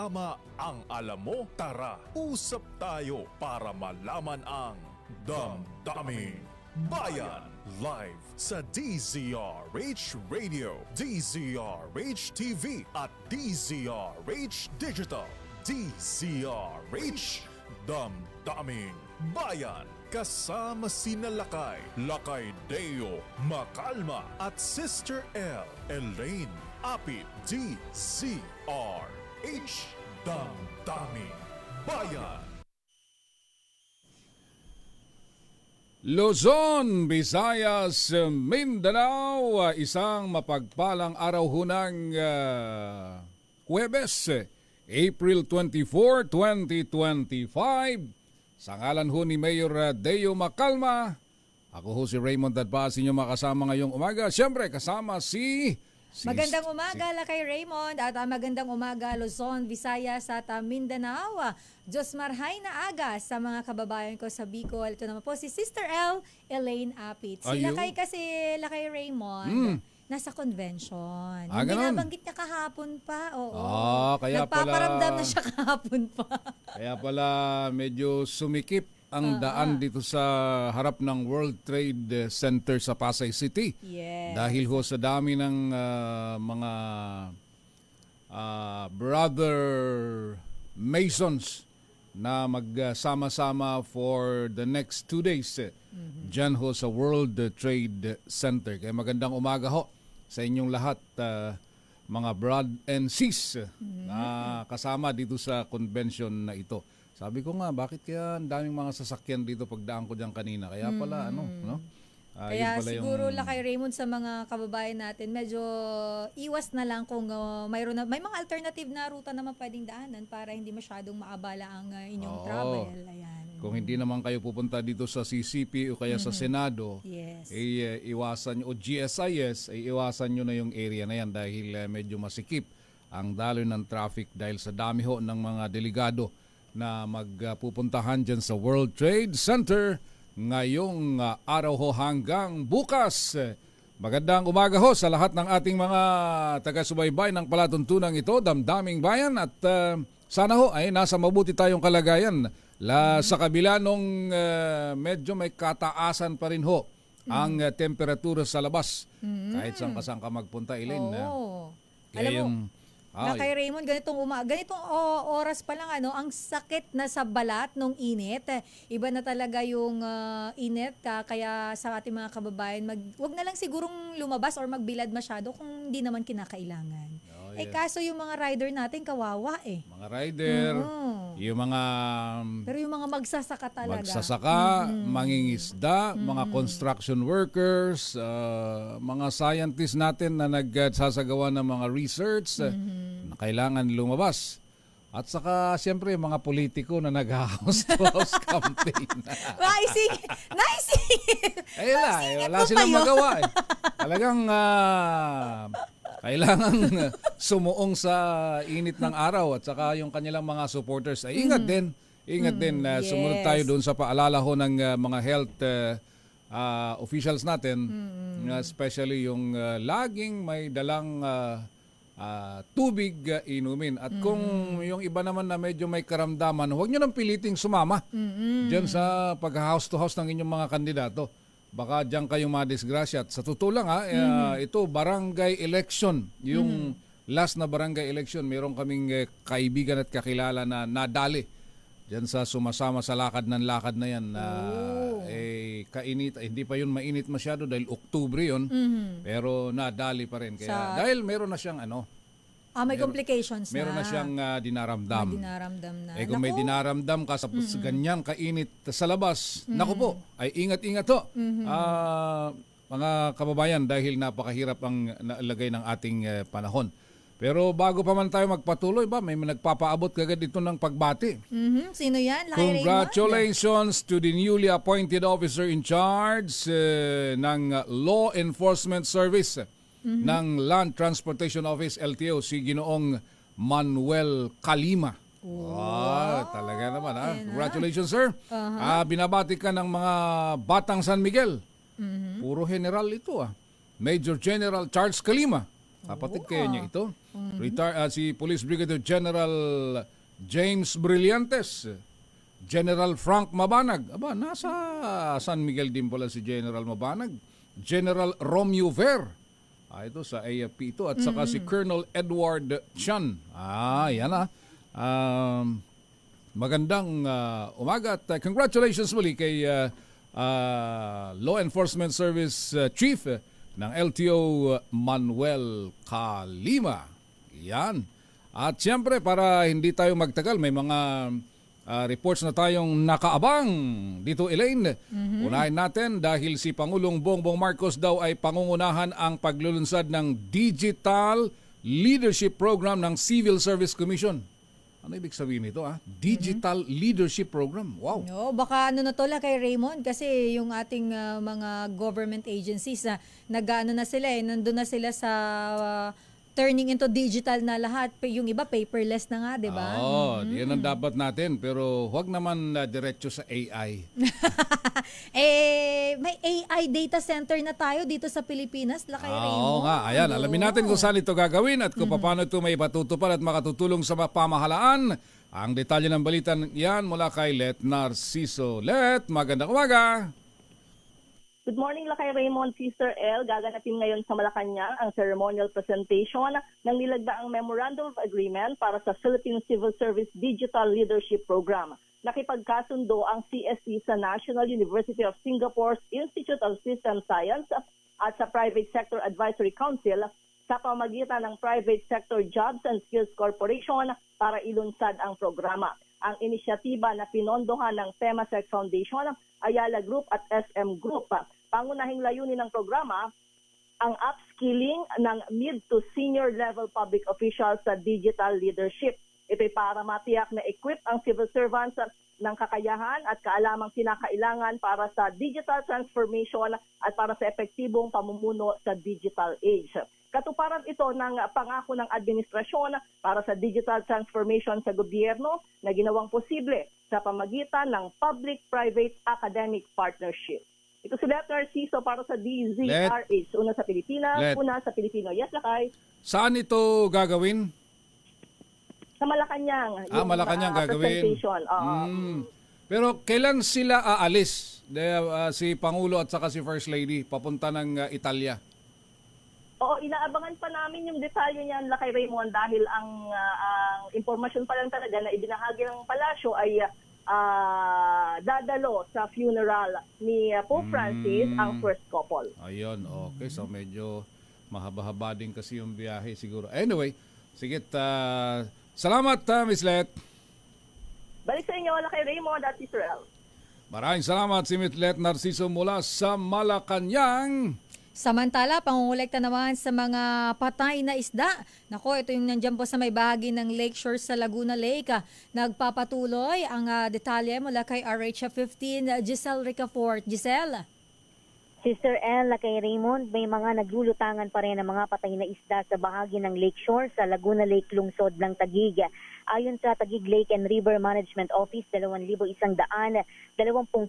Tama ang alam mo? Tara, usap tayo para malaman ang Damdaming Bayan. Live sa DZRH Radio, DZRH TV at DZRH Digital. DZRH Damdaming Bayan. Kasama sina Lakay Deo Macalma at Sister L, Elaine Apit. DZRH Damdaming Bayan. Luzon, Visayas, Mindanao, isang mapagpalang araw ho ng Huwebes, April 24, 2025. Sa ngalan ho ni Mayor Deo Macalma, ako ho si Raymond Dadbas, inyong makasama ngayong umaga. Siyempre, kasama magandang umaga, Lakay Raymond, at magandang umaga, Luzon, Visayas at Mindanao. Diyos marhay na aga sa mga kababayan ko sa Bicol. Ito naman po si Sister L, Elaine Apit. Si Lakay kasi, Lakay Raymond, nasa convention. Hindi ganun. nabanggit niya kahapon pa. Oo. Kaya nagpaparamdam na siya kahapon pa. Kaya pala medyo sumikip ang daan dito sa harap ng World Trade Center sa Pasay City. Yes. Dahil ho sa dami ng mga brother Masons na magsama-sama for the next 2 days dyan ho sa World Trade Center. Kaya magandang umaga ho sa inyong lahat, mga brad and sis na kasama dito sa convention na ito. Sabi ko nga, bakit kaya ang daming mga sasakyan dito pagdaan ko diyan kanina? Kaya pala, no? Kaya siguro Lakay Raymond sa mga kababayan natin, medyo iwas na lang kung may mga alternative na ruta naman pwedeng daanan para hindi masyadong maabala ang inyong travel. Ayan. Kung hindi naman kayo pupunta dito sa CCP o kaya sa Senado, yes, iwasan nyo, o GSIS, iwasan nyo na yung area na yan dahil medyo masikip ang daloy ng traffic dahil sa dami ho ng mga delegado na magpupuntahan dyan sa World Trade Center ngayong araw ho hanggang bukas. Magandang umaga ho sa lahat ng ating mga taga-subaybay ng palatuntunang ito, Damdaming Bayan, at sana ho ay nasa mabuti tayong kalagayan sa kabila nung medyo may kataasan pa rin ho ang temperatura sa labas kahit saan ka magpunta, Elaine. Alam mo, Lakay Raymond, ganitong oras pa lang ang sakit na sa balat nung init. Iba na talaga yung init, kaya sa ating mga kababayan, wag na lang sigurong lumabas or magbilad masyado kung hindi naman kinakailangan. Kaso yung mga rider natin kawawa Mga rider, yung mga pero yung mga magsasaka talaga. Mangingisda, mga construction workers, mga scientists natin na nagsasagawa ng mga research na kailangan lumabas. At saka siyempre mga politiko na nag-house to house campaign. Wala silang magawa Talagang kailangan sumuong sa init ng araw at saka yung kanilang mga supporters ay ingat din. Yes. Sumunod tayo doon sa paalala ho ng mga health officials natin, especially yung laging may dalang tubig inumin. At kung yung iba naman na medyo may karamdaman, huwag nyo nang piliting sumama dyan sa pag-house to house ng inyong mga kandidato. Baka diyan kayong madisgrasya. At sa totoo lang ito barangay election. Yung last na barangay election, meron kaming kaibigan at kakilala na nadali diyan sa sumasama sa lakad na yan. Kainit, hindi pa yun mainit masyado dahil Oktubre yun. Pero nadali pa rin. Kaya dahil meron na siyang may complications meron na siyang dinaramdam. Na. Kung may dinaramdam ka sa ganyan kainit sa labas, naku po, ay ingat-ingat ho. Mga kababayan, dahil napakahirap ang nalagay ng ating panahon. Pero bago pa man tayo magpatuloy, may nagpapaabot kagad dito ng pagbati. Sino yan? Congratulations to the newly appointed officer in charge ng Law Enforcement Service ng Land Transportation Office, LTO, si Ginoong Manuel Calima. Talaga naman Congratulations, sir. Binabati ka ng mga Batang San Miguel. Puro general ito Major General Charles Calima, Kapatid kaya niya ito. Si Police Brigadier General James Brillantes, General Frank Mabanag. Aba, nasa San Miguel din pala si General Mabanag. General Romeo Ver. Ito sa AFP ito. At saka si Colonel Edward Chan. Yan magandang umaga at congratulations muli kay Law Enforcement Service Chief ng LTO Manuel Calima. Yan. At siyempre para hindi tayo magtagal, may mga reports na tayong nakaabang dito, Elaine. Unahin natin dahil si Pangulong Bongbong Marcos daw ay pangungunahan ang paglulunsad ng Digital Leadership Program ng Civil Service Commission. Ano ibig sabihin nito? Digital Leadership Program. Wow. No, baka na to kay Raymond kasi yung ating mga government agencies na nag-ano na sila nandun na sila sa turning into digital na lahat. Yung iba paperless na nga, 'di ba? Yan ang dapat natin pero huwag naman diretso sa AI. May AI data center na tayo dito sa Pilipinas, kay Raymond. Oo nga, ayan. Alamin natin kung saan ito gagawin at kung paano ito may patutupad at makatutulong sa pamahalaan. Ang detalye ng balitan yan mula kay Let Narciso. Let, magandang umaga. Good morning, Lakay Raymond, Sister L. Gaganapin ngayon sa Malacanang ang ceremonial presentation ng nilagdaang Memorandum of Agreement para sa Philippine Civil Service Digital Leadership Program. Nakipagkasundo ang CSC sa National University of Singapore's Institute of System Science at sa Private Sector Advisory Council sa pamagitan ng Private Sector Jobs and Skills Corporation para ilunsad ang programa. Ang inisyatiba na pinondohan ng Temasek Foundation, Ayala Group at SM Group. Pangunahing layunin ng programa ang upskilling ng mid to senior level public officials sa digital leadership. Ito'y para matiyak na equip ang civil servants ng kakayahan at kaalamang kinakailangan para sa digital transformation at para sa epektibong pamumuno sa digital age. Katuparan ito ng pangako ng administrasyon para sa digital transformation sa gobyerno na ginawang posible sa pamagitan ng public-private academic partnership. Ito si Let Narciso para sa DZRH. Una sa Pilipinas, una sa Pilipino. Yes, Lakay. Saan ito gagawin? Sa Malacanang. Malacanang gagawin. Pero kailan sila aalis? Si Pangulo at saka si First Lady papunta ng Italia? Oo, inaabangan pa namin yung detalye niyan, Lakay Raymond, dahil ang impormasyon pa lang talaga na ibinahagi ng palasyo ay dadalo sa funeral ni Pope Francis ang first couple. Ayun, okay. So medyo mahaba-haba din kasi yung biyahe siguro. Anyway, sige, salamat Miss Let. Balik sa inyo, Lakay Raymond at Israel. Maraming salamat si Miss Let Narciso mula sa Malacanang. Samantala, pangungulekta naman sa mga patay na isda. Nako, ito yung nandiyan po sa may bahagi ng Lakeshore sa Laguna Lake. Nagpapatuloy ang detalye mula kay RH15, Giselle Ricafort. Giselle? Sister L, kay Raymond, may mga naglulutangan pa rin ng mga patay na isda sa bahagi ng Lakeshore sa Laguna Lake lungsod ng Taguig. Ayon sa Taguig Lake and River Management Office, 2,120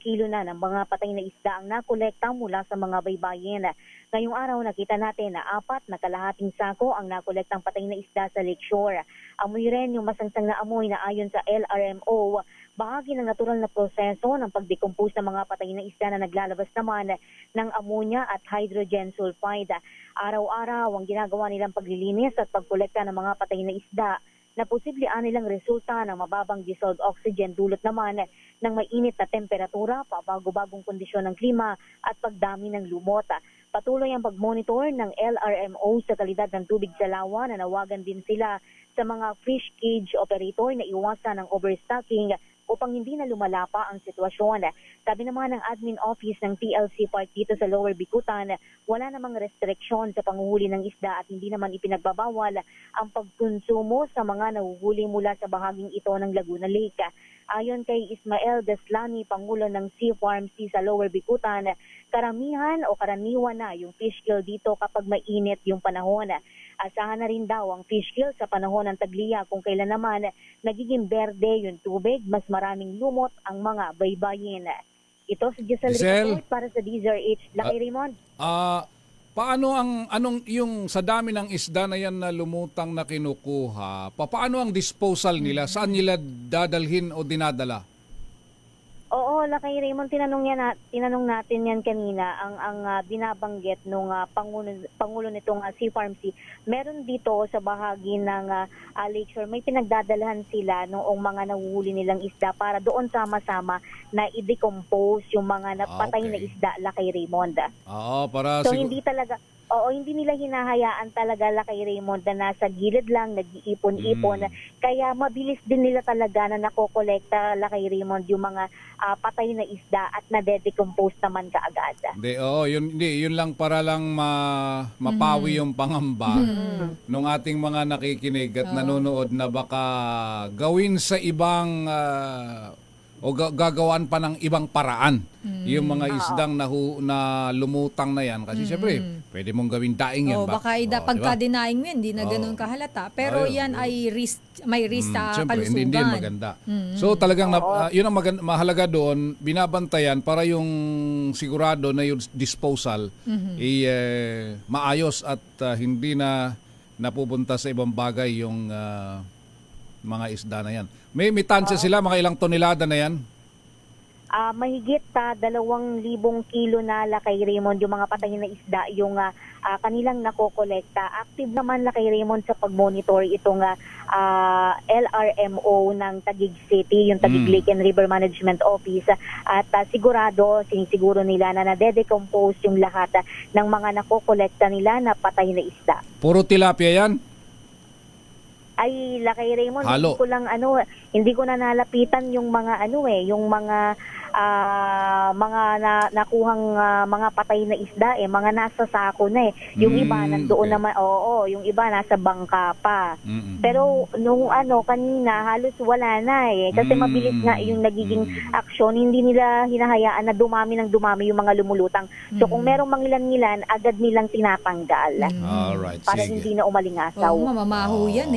kilo na ng mga patay na isda ang nakolekta mula sa mga baybayin. Ngayong araw nakita natin na 4 na kalahating sako ang nakolektang patay na isda sa Lakeshore. Amoy rin yung masangsang na amoy na ayon sa LRMO, bahagi ng natural na proseso ng pagdecompose ng mga patay na isda na naglalabas naman ng ammonia at hydrogen sulfide. Araw-araw ang ginagawa nilang paglilinis at pagkolekta ng mga patay na isda na posible nilang resulta ng mababang dissolved oxygen dulot naman ng mainit na temperatura, pabago-bagong kondisyon ng klima at pagdami ng lumot. Patuloy ang pag-monitor ng LRMO sa kalidad ng tubig sa lawa. Nanawagan din sila sa mga fish cage operator na iwasan ang overstocking upang hindi na lumala pa ang sitwasyon. Sabi naman ng admin office ng TLC Park dito sa Lower Bicutan, wala namang restriksyon sa panguhuli ng isda at hindi naman ipinagbabawal ang pagkonsumo sa mga nahuhuli mula sa bahaging ito ng Laguna Lake. Ayon kay Ismael Deslani, Pangulo ng Sea Farm Sea sa Lower Bicutan, karamihan o karaniwan na yung fish kill dito kapag mainit yung panahon. Asahan na rin daw ang fish kill sa panahon ng taglia kung kailan naman nagiging berde yung tubig, mas maraming lumot ang mga baybayin. Ito si Giselle Report para sa DZRH. Lakay Raymond. Paano anong yung sa dami ng isda na yan na lumutang na kinukuha, paano ang disposal nila? Saan nila dadalhin o dinadala? Oo, Lakay Raymond, tinanong natin yan kanina, ang binabanggit nung pangulo nitong Sea Farm Sea. Meron dito sa bahagi ng lakeshore, may pinagdadalhan sila noong mga nahuhuli nilang isda para doon sama-sama na i-decompose yung mga napatay na isda, Lakay Raymond. Oo, para so hindi talaga hindi nila hinahayaan talaga, Lakay Raymond, na nasa gilid lang, nag-iipon-ipon. Kaya mabilis din nila talaga na nakokolekta, Lakay Raymond, yung mga patay na isda at na-decompose naman kaagad. Yun lang para lang mapawi yung pangamba nung ating mga nakikinig at nanonood na baka gawin sa ibang o gagawan pa ng ibang paraan yung mga isdang na lumutang na yan. Kasi siyempre, pwede mong gawin daing yan. Baka pagka-denying mo yan, hindi na ganun kahalata. Pero yan ay may risk sa kalusugan. Hindi maganda. So talagang yun ang mahalaga doon, binabantayan para yung sigurado na yung disposal maayos at hindi na napupunta sa ibang bagay yung mga isda na yan. May tansya sila, mga ilang tonelada na yan? Mahigit 2,000 kilo na, Lakay Raymond, yung mga patay na isda, yung kanilang nakokolekta. Active naman, Lakay Raymond, sa pag-monitor itong LRMO ng Taguig City, yung Taguig Lake and River Management Office. At sinisiguro nila na nade-decompose yung lahat ng mga nakokolekta nila na patay na isda. Puro tilapia yan? Ay, Lakay Raymond, Halo. hindi ko na nalapitan yung mga yung mga nakuhang mga patay na isda mga nasa sako na Yung iba nandoon naman, yung iba nasa bangka pa. Pero nung kanina halos wala na kasi mabilis nga yung nagiging aksyon, hindi nila hinahayaan na dumami yung mga lumulutang. So kung merong mangilan-ngilan, agad nilang tinatanggal. Alright, para hindi na umalingasaw. Mamamaho yan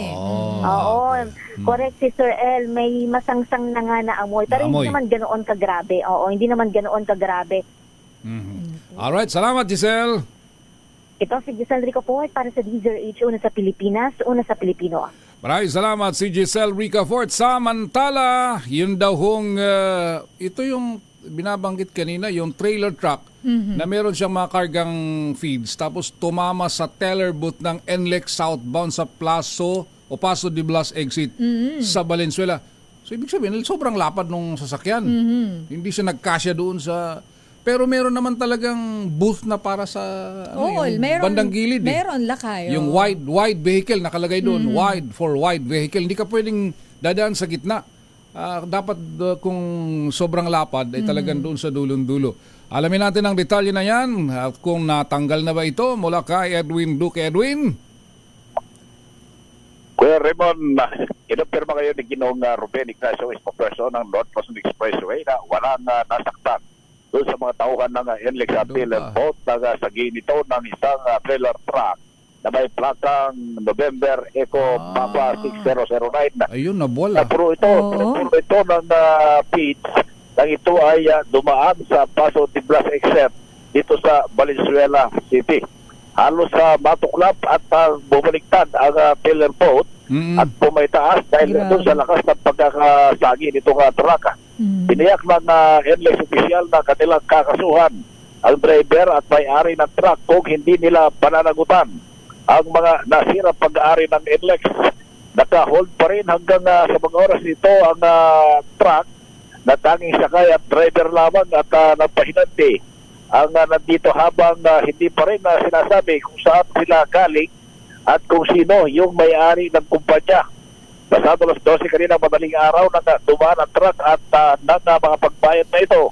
Correct, Sister El, may masangsang na nga na amoy. Pero hindi naman ganoon kagrabe. Hindi naman ganoon kagrabe. Alright, salamat Giselle. Ito si Giselle Rico Fort para sa DZRH, una sa Pilipinas, una sa Pilipino. Maraming salamat si Giselle Rico Fort. Samantala, yun daw ito yung binabanggit kanina, yung trailer truck na meron siyang mga kargang feeds tapos tumama sa teller booth ng NLEX southbound sa Paso de Blas exit sa Valenzuela. So ibig sabihin, sobrang lapad nung sasakyan. Hindi siya nagkasya doon sa... Pero meron naman talagang booth na para sa bandang gilid. Meron, Lakay. Yung wide vehicle nakalagay doon. Wide vehicle. Hindi ka pwedeng dadaan sa gitna. Dapat kung sobrang lapad ay talagang doon sa dulong-dulo. Alamin natin ang detalye na yan. At kung natanggal na ba ito mula kay Edwin Duque. Edwin? Kuya Raymond, inumpirma kayo ni Ginoong Ruben Ignacio Espoperso ng North Luzon Expressway na walang nasaktan doon sa mga tauhan ng NLEX trailer boat na sa ginito ng isang trailer truck na may plakang November Eco Papa 6009. Ayun, nabola. Puro ito ng feeds nang ito ay dumaan sa Paso de Blas exit dito sa Valenzuela City. Halos matuklap at bumaliktad ang trailer boat at pumaytaas dahil doon sa lakas ng pagkakasagi nitong truck. Biniyak ng NLEX official na kanilang kakasuhan ang driver at may-ari ng truck kung hindi nila pananagutan ang mga nasirang pag-aari ng NLEX. Naka-hold pa rin hanggang sa mga oras nito ang truck na tanging sakay at driver lamang at nagpahinanti ang nandito habang hindi pa rin sinasabi kung saan sila galing at kung sino yung may-ari ng kumpanya. Pasado alas 12 kanina madaling araw na dumaan ang truck at ng mga pagbayad na ito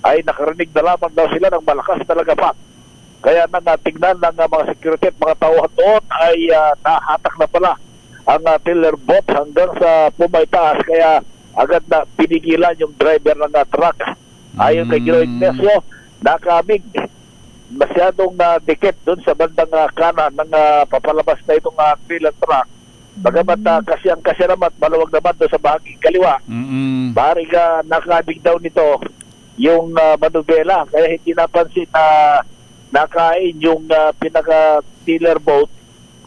ay nakarinig na lamang daw sila ng malakas na lagapak. Kaya nang tingnan ng mga security at mga tauhan doon ay nahatak na pala ang trailer boat hanggang sa pumaytaas kaya agad na pinigilan yung driver ng truck. Ayon kay Ginoong Ignacio, nakamig masyadong dikit doon sa bandang kanan ng papalabas na itong trailer truck. Bagamat kasyang-kasya naman, maluwag naman doon sa bahaging kaliwa. Maaaring nakabig daw nito yung manubela. Kaya hindi napansin na nakain yung pinaka-tiller boat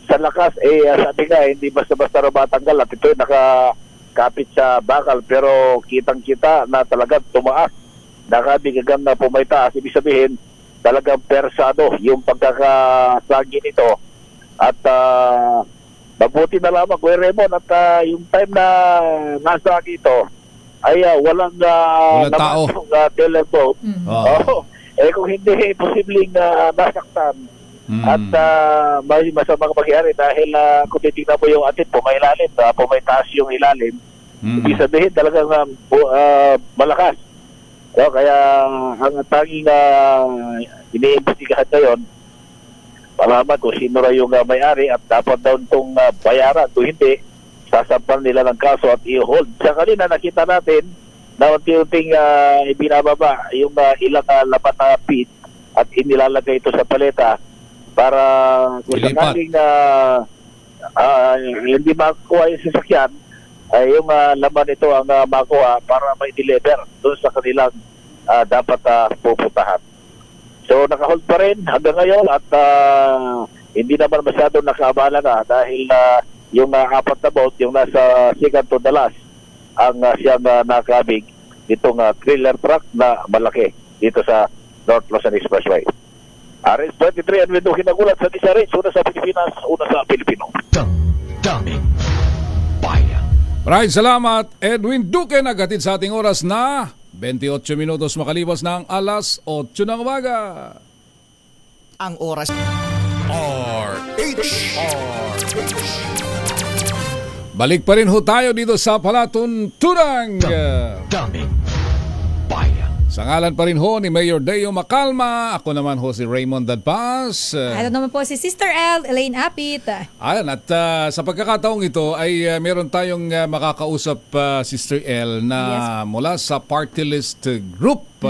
sa lakas. Sabi nga, hindi basta-basta matanggal at ito nakakapit sa bakal, pero kitang-kita na talagang tumaas. Nakabigagang na pumaytaas. Ibig sabihin, talagang persado yung pagkakasagi nito. At mabuti na lamang, Kuya Raymond, at yung time na nasa dito ay walang tao. tiller boat. Oh. Kung hindi, posibleng nasaktan at may masamang magyari dahil kung titignan mo yung atin, pumaytaas yung ilalim. Ibig sabihin talagang malakas. Kaya ang tanging iniimbestigahan ngayon, malaman kung sino ra yung may-ari at dapat daw itong bayaran. Kung hindi, sasampal nila ng kaso at i-hold. Sa kanina nakita natin na unti-unting ibinababa yung ilang lapat na pit at inilalagay ito sa paleta para kung sakaling hindi makuha yung sasakyan, yung laman ito ang makuha para may deliver doon sa kanilang dapat pupuntahan. So nakahold pa rin hanggang ngayon at hindi naman masyado nakaabala na dahil yung apat na boat, yung nasa second to the last, ang siyang nakabig itong trailer truck na malaki dito sa North Luzon Expressway. RS-23 at Window kinagulat sa Disarage, una sa Pilipinas, una sa Pilipino. Damdamin Bayan. Maraming salamat, Edwin Duque, naghatid sa ating oras na 28 minutos makalipas ng alas 8 ng umaga. Ang oras Balik pa rin ho tayo dito sa palatuntunang Damdamin Bayan. sa ngalan pa rin ho ni Mayor Deo Macalma. Ako naman ho si Raymond Dadpaz. Ano naman po si Sister L, Elaine Apit. Ayan, at sa pagkakataong ito ay meron tayong makakausap, Sister L, na mula sa Party List Group.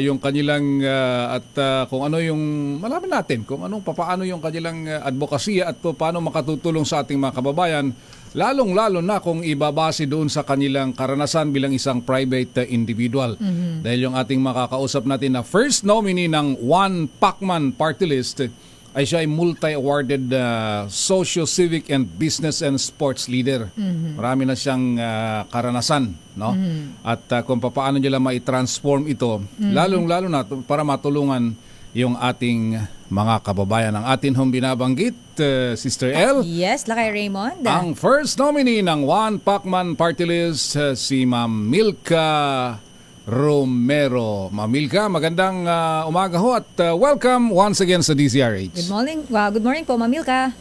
Yung kanilang at kung ano yung malaman natin kung paano yung kanilang advokasya at paano makatutulong sa ating mga kababayan, lalong-lalo na kung ibabase doon sa kanilang karanasan bilang isang private individual. Dahil yung ating makakausap natin na first nominee ng One Pacman Party List ay siya ay multi-awarded socio-civic and business and sports leader. Marami na siyang karanasan, no? At kung paano nila mai-transform ito, lalong-lalo na para matulungan yung ating mga kababayan. Ang atin hong binabanggit, Sister L. Yes, Lakay Raymond. Ang first nominee ng One Pacman Party List, si Ma'am Milka Romero. Ma'am Milka, magandang umaga ho at welcome once again sa DZRH. Good morning. Good morning po, Ma'am Milka.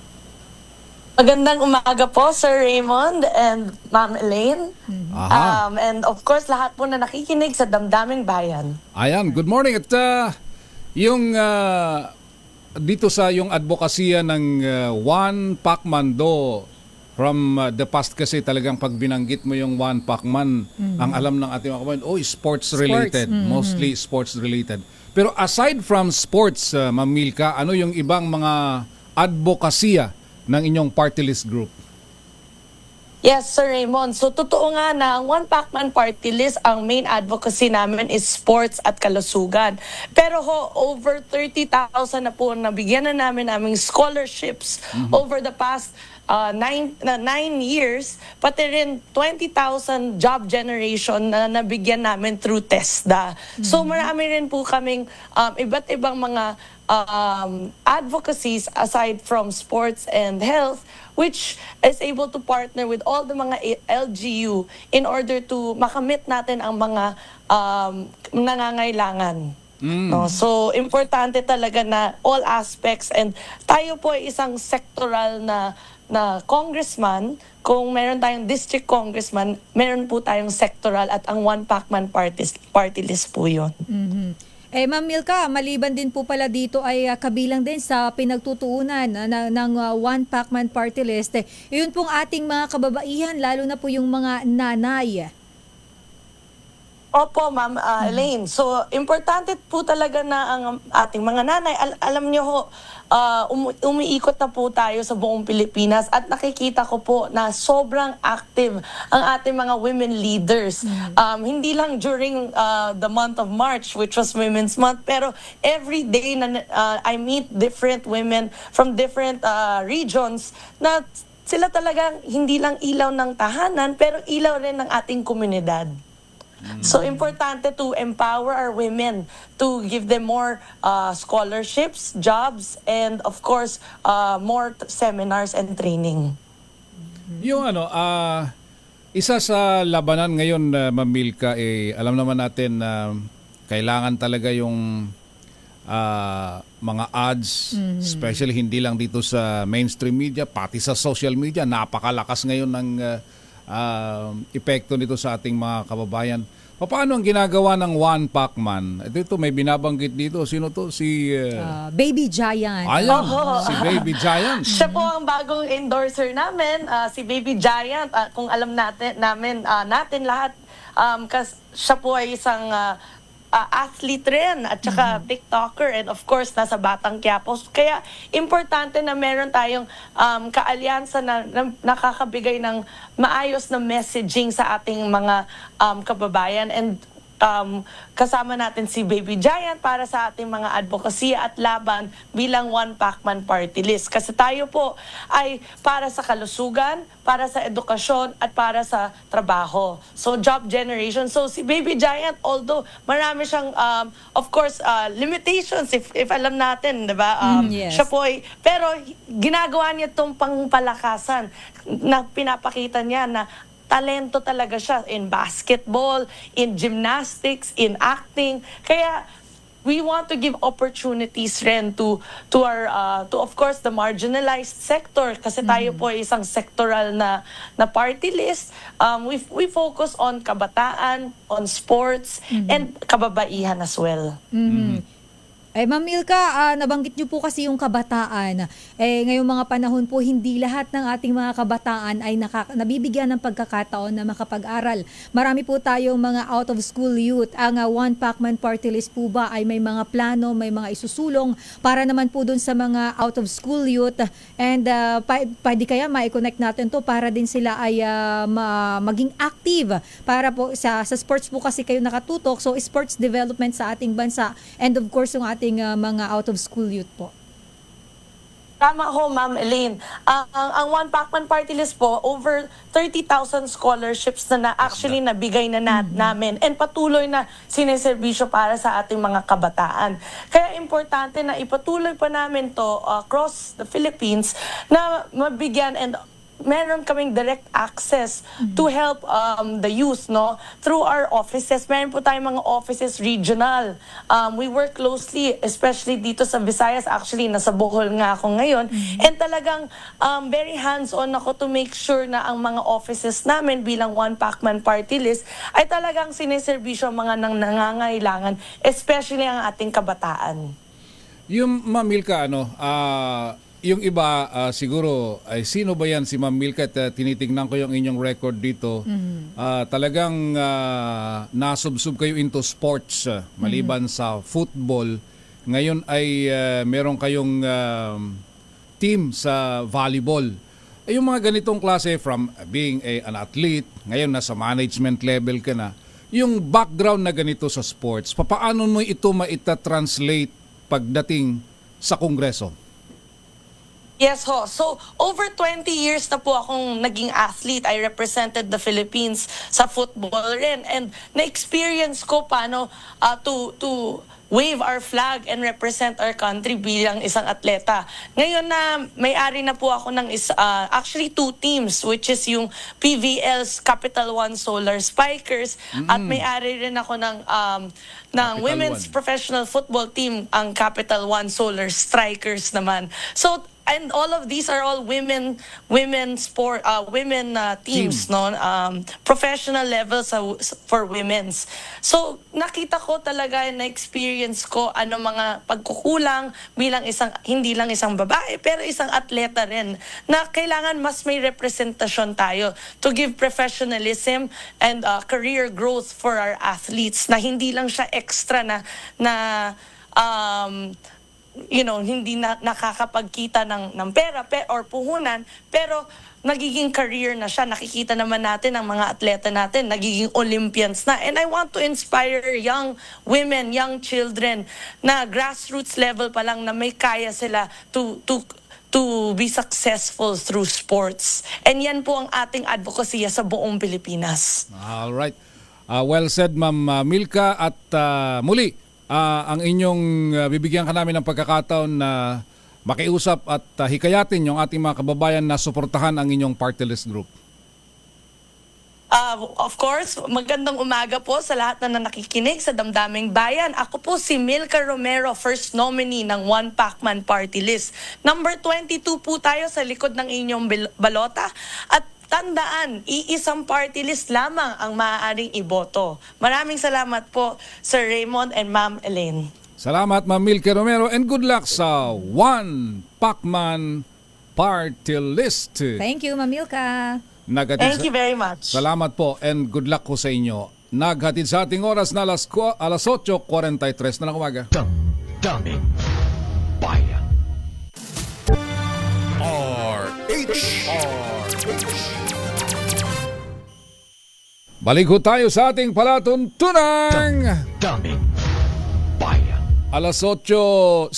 Magandang umaga po, Sir Raymond and Ma'am Elaine. And of course, lahat po na nakikinig sa Damdaming Bayan. Ayan, good morning. At yung dito sa yung advokasya ng One Pacman Do, from the past kasi talagang pag binanggit mo yung One Pacman, ang alam ng ating mga kababayan, sports related, mostly sports related. Pero aside from sports, Ma'am Milka, ano yung ibang mga advokasya ng inyong party list group? Yes, Sir Raymond. So, totoo nga na ang One Pacman Party List, ang main advocacy namin is sports at kalusugan. Pero over 30,000 na po nabigyan na naming scholarships over the past 9 years, pati rin 20,000 job generation na nabigyan namin through TESDA. So, marami rin po kaming iba't ibang mga advocacies aside from sports and health, which is able to partner with all the mga LGU in order to makamit natin ang mga nangangailangan. No? So, importante talaga na all aspects, and tayo po ay isang sectoral na congressman. Kung meron tayong district congressman, meron po tayong sectoral, at ang One Pacman party list po yun. Ma'am Milka, maliban din po pala dito ay kabilang din sa pinagtutuunan ng One Pacman Party List. Yun pong ating mga kababaihan, lalo na po yung mga nanay. Opo, Ma'am Elaine. So, importante po talaga na ang ating mga nanay, alam niyo ho, umiikot na po tayo sa buong Pilipinas at nakikita ko po na sobrang active ang ating mga women leaders. Hindi lang during the month of March, which was Women's Month, pero every day na I meet different women from different regions na sila talagang hindi lang ilaw ng tahanan, pero ilaw rin ng ating komunidad. So, importante to empower our women, to give them more scholarships, jobs, and of course, more seminars and training. Yung isa sa labanan ngayon, Ma'am Milka, alam naman natin na kailangan talaga yung mga ads, especially hindi lang dito sa mainstream media, pati sa social media, napakalakas ngayon ng epekto nito sa ating mga kababayan. Paano ang ginagawa ng One Pacman? Ito may binabanggit dito. Sino to? Si Baby Giant. Ayan, si Baby Giant. Siya po ang bagong endorser namin, si Baby Giant. Kung alam natin lahat, kasi siya po ay isang athlete rin at saka TikToker, and of course nasa Batang Quiapo. Kaya importante na meron tayong kaalyansa na nakakabigay ng maayos na messaging sa ating mga kababayan, and kasama natin si Baby Giant para sa ating mga advocacy at laban bilang One Pacman Party List. Kasi tayo po ay para sa kalusugan, para sa edukasyon at para sa trabaho. So job generation. So si Baby Giant, although marami siyang of course limitations if alam natin, 'di ba? Yes. Siya po ay, pero ginagawa niya tong pangpalakasan na pinapakita niya na talento talaga siya in basketball, in gymnastics, in acting. Kaya we want to give opportunities rin to our to of course the marginalized sector, kasi tayo po ay isang sectoral na party list. We focus on kabataan, on sports, and kababaihan as well. Ma'am Milka, nabanggit niyo po kasi yung kabataan. Ngayong mga panahon po, hindi lahat ng ating mga kabataan ay nabibigyan ng pagkakataon na makapag-aral. Marami po tayong mga out-of-school youth. Ang One Pacman Party List po ba ay may mga plano, may mga isusulong para naman po dun sa mga out-of-school youth, and pwede kaya ma-connect natin to para din sila ay maging active para po sa sports po kasi kayo nakatutok. So, sports development sa ating bansa, and of course yung ating mga out-of-school youth po. Tama ho, Ma'am Elaine. Ang One Pacman Party List po, over 30,000 scholarships na actually nabigay na namin, and patuloy na sineserbisyo para sa ating mga kabataan. Kaya importante na ipatuloy pa namin to across the Philippines na mabigyan, and meron kaming direct access to help the youth, no, through our offices. Meron po tayong mga offices regional. We work closely, especially dito sa Visayas. Actually, nasa Bohol nga ako ngayon. And talagang very hands-on ako to make sure na ang mga offices namin bilang One Pacman Party List ay talagang sineserbisyo ang mga nangangailangan, especially ang ating kabataan. Yung Ma'am Milka, yung iba siguro ay sino ba yan si Ma'am Milka, at tinitingnan ko yung inyong record dito. Talagang nasubsub kayo into sports, maliban sa football. Ngayon ay meron kayong team sa volleyball. Yung mga ganitong klase, from being an athlete, ngayon nasa management level ka na, yung background na ganito sa sports, paano mo ito maita-translate pagdating sa Kongreso? Yes ho. So, over 20 years na po akong naging athlete. I represented the Philippines sa football rin. And na-experience ko paano to wave our flag and represent our country bilang isang atleta. Ngayon na may-ari na po ako ng actually 2 teams, which is yung PVL's Capital One Solar Spikers, at may-ari rin ako ng women's professional football team, ang Capital One Solar Strikers naman. So, and all of these are all women teams, no? Professional levels for women's. So nakita ko talaga, na experience ko ano mga pagkukulang bilang hindi lang isang babae pero isang atleta rin, na kailangan mas may representasyon tayo to give professionalism and career growth for our athletes, na hindi lang siya extra na hindi nakakapagkita ng pera or puhunan, pero nagiging career na siya. Nakikita naman natin ang mga atleta natin, nagiging Olympians na. And I want to inspire young women, young children, na grassroots level pa lang, na may kaya sila to be successful through sports. And yan po ang ating advocacy sa buong Pilipinas. All right. Well said, Ma'am Milka. At muli, ang inyong bibigyan ka namin ng pagkakataon na makiusap at hikayatin yung ating mga kababayan na suportahan ang inyong party list group. Of course, magandang umaga po sa lahat na nakikinig sa Damdaming Bayan. Ako po si Milka Romero, first nominee ng One Pacman Party List. Number 22 po tayo sa likod ng inyong balota. At tandaan, iisang party list lamang ang maaaring iboto. Maraming salamat po, Sir Raymond and Ma'am Elaine. Salamat, Ma'am Milka Romero, and good luck sa One Pacman Party List. Thank you, Ma'am Milka. Thank you very much. Salamat po, and good luck po sa inyo. Naghatid sa ating oras na alas 8:43 na ng umaga. Damdaming Bayan. Balik ho tayo sa ating palatuntunang Damdaming Bayan. Alas 8:51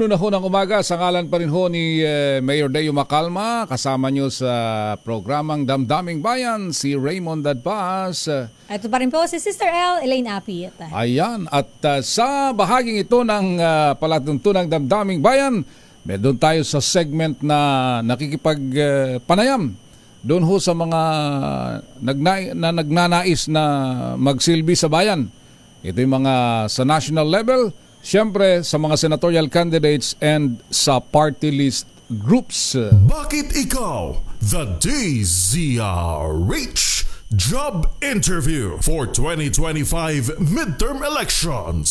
na ho ng umaga. Sa ngalan pa rin ho ni Mayor Deo Macalma, kasama nyo sa programang Damdaming Bayan, si Raymond Dadpas. Ito pa rin po si Sister L, Elaine Apit. Ayan, at sa bahaging ito ng palatuntunang Damdaming Bayan, doon tayo sa segment na nakikipagpanayam doon ho sa mga nagnanais na magsilbi sa bayan. Ito yung mga sa national level, siyempre sa mga senatorial candidates and sa party list groups. Bakit ikaw? The DZRH Job Interview for 2025 Midterm Elections.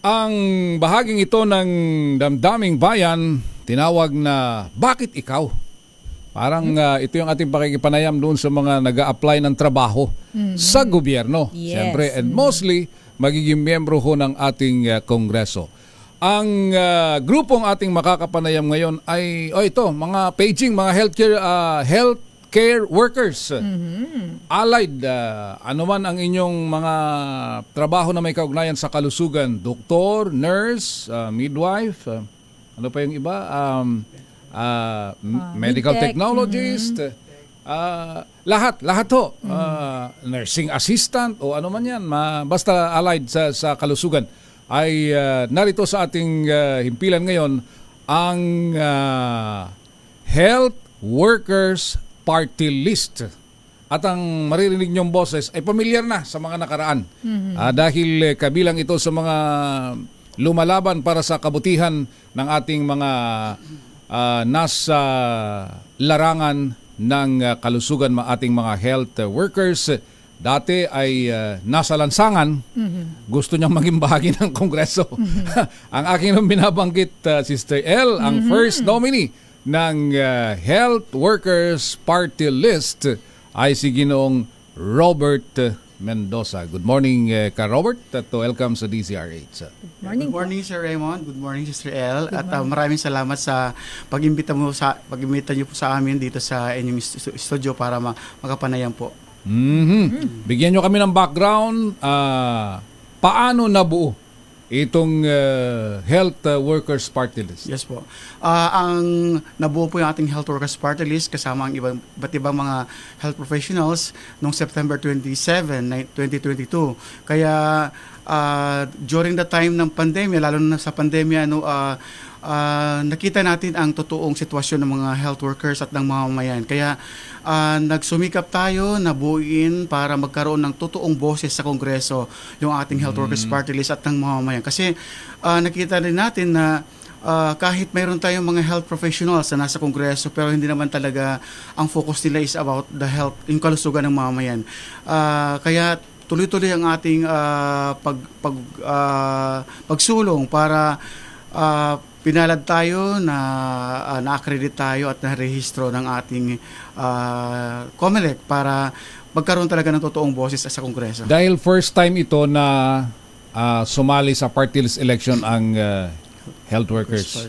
Ang bahaging ito ng Damdaming Bayan, tinawag na Bakit Ikaw? Parang ito yung ating pakikipanayam doon sa mga nag-a-apply ng trabaho sa gobyerno. Yes. Siyempre, and mostly, magiging miyembro ho ng ating Kongreso. Ang grupong ating makakapanayam ngayon ay, ito, mga paging, mga healthcare workers. Allied, ano man ang inyong mga trabaho na may kaugnayan sa kalusugan, doktor, nurse, midwife, ano pa yung iba? Medical technologist, lahat ho, nursing assistant o ano man yan, basta allied sa kalusugan, ay narito sa ating himpilan ngayon ang Health Workers Party List. At ang maririnig niyong boses ay pamilyar na sa mga nakaraan. Dahil kabilang ito sa mga lumalaban para sa kabutihan ng ating mga nasa larangan ng kalusugan, ating mga health workers. Dati ay nasa lansangan, gusto niyang maging bahagi ng Kongreso. Ang aking binabanggit, Sister L, ang first nominee ng Health Workers Party List ay si Ginoong Robert Mendoza. Good morning, Ka Robert, at welcome sa DZRH. Morning. Good morning, Sir Raymond. Good morning, Sister L. At maraming salamat sa pag-imbita niyo po sa amin dito sa inyong studio para makapanayam po. Bigyan nyo kami ng background. Paano nabuo itong Health Workers Party List? Yes po. Ang nabuo po yung ating Health Workers Party List kasama ang iba't ibang mga health professionals noong September 27, 2022. Kaya during the time ng pandemya, lalo na sa pandemya, nakita natin ang totoong sitwasyon ng mga health workers at ng mamamayan. Kaya nagsumikap tayo na buuin para magkaroon ng totoong boses sa Kongreso yung ating Health Workers Party List at ng mamamayan. Kasi nakita rin natin na kahit mayroon tayong mga health professionals na nasa kongreso pero hindi naman talaga ang focus nila is about the health, yung kalusugan ng mamamayan. Kaya tuloy-tuloy ang ating pagsulong para pinalad tayo na-accredit tayo at na-rehistro ng ating COMELEC para magkaroon talaga ng totoong boses sa Kongreso. Dahil first time ito na sumali sa party list election ang health workers.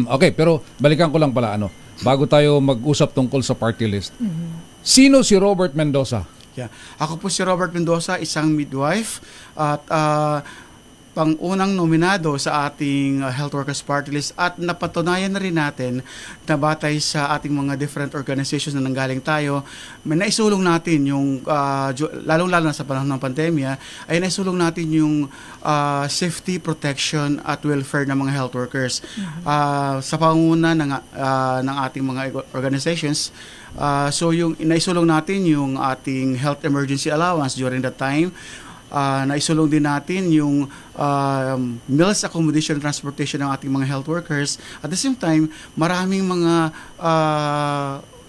Okay, pero balikan ko lang pala bago tayo mag-usap tungkol sa party list. Sino si Robert Mendoza? Yeah. Ako po si Robert Mendoza, isang midwife at pang-unang nominado sa ating Health Workers Party List at napatunayan na rin natin na batay sa ating mga different organizations na nanggaling tayo, may naisulong natin yung, lalong-lalo na sa panahon ng pandemya, ay naisulong natin yung safety, protection at welfare ng mga health workers. Sa panguna ng ating mga organizations, so yung naisulong natin yung ating health emergency allowance during that time. Naisulong din natin yung meals, accommodation, transportation ng ating mga health workers. At the same time, maraming mga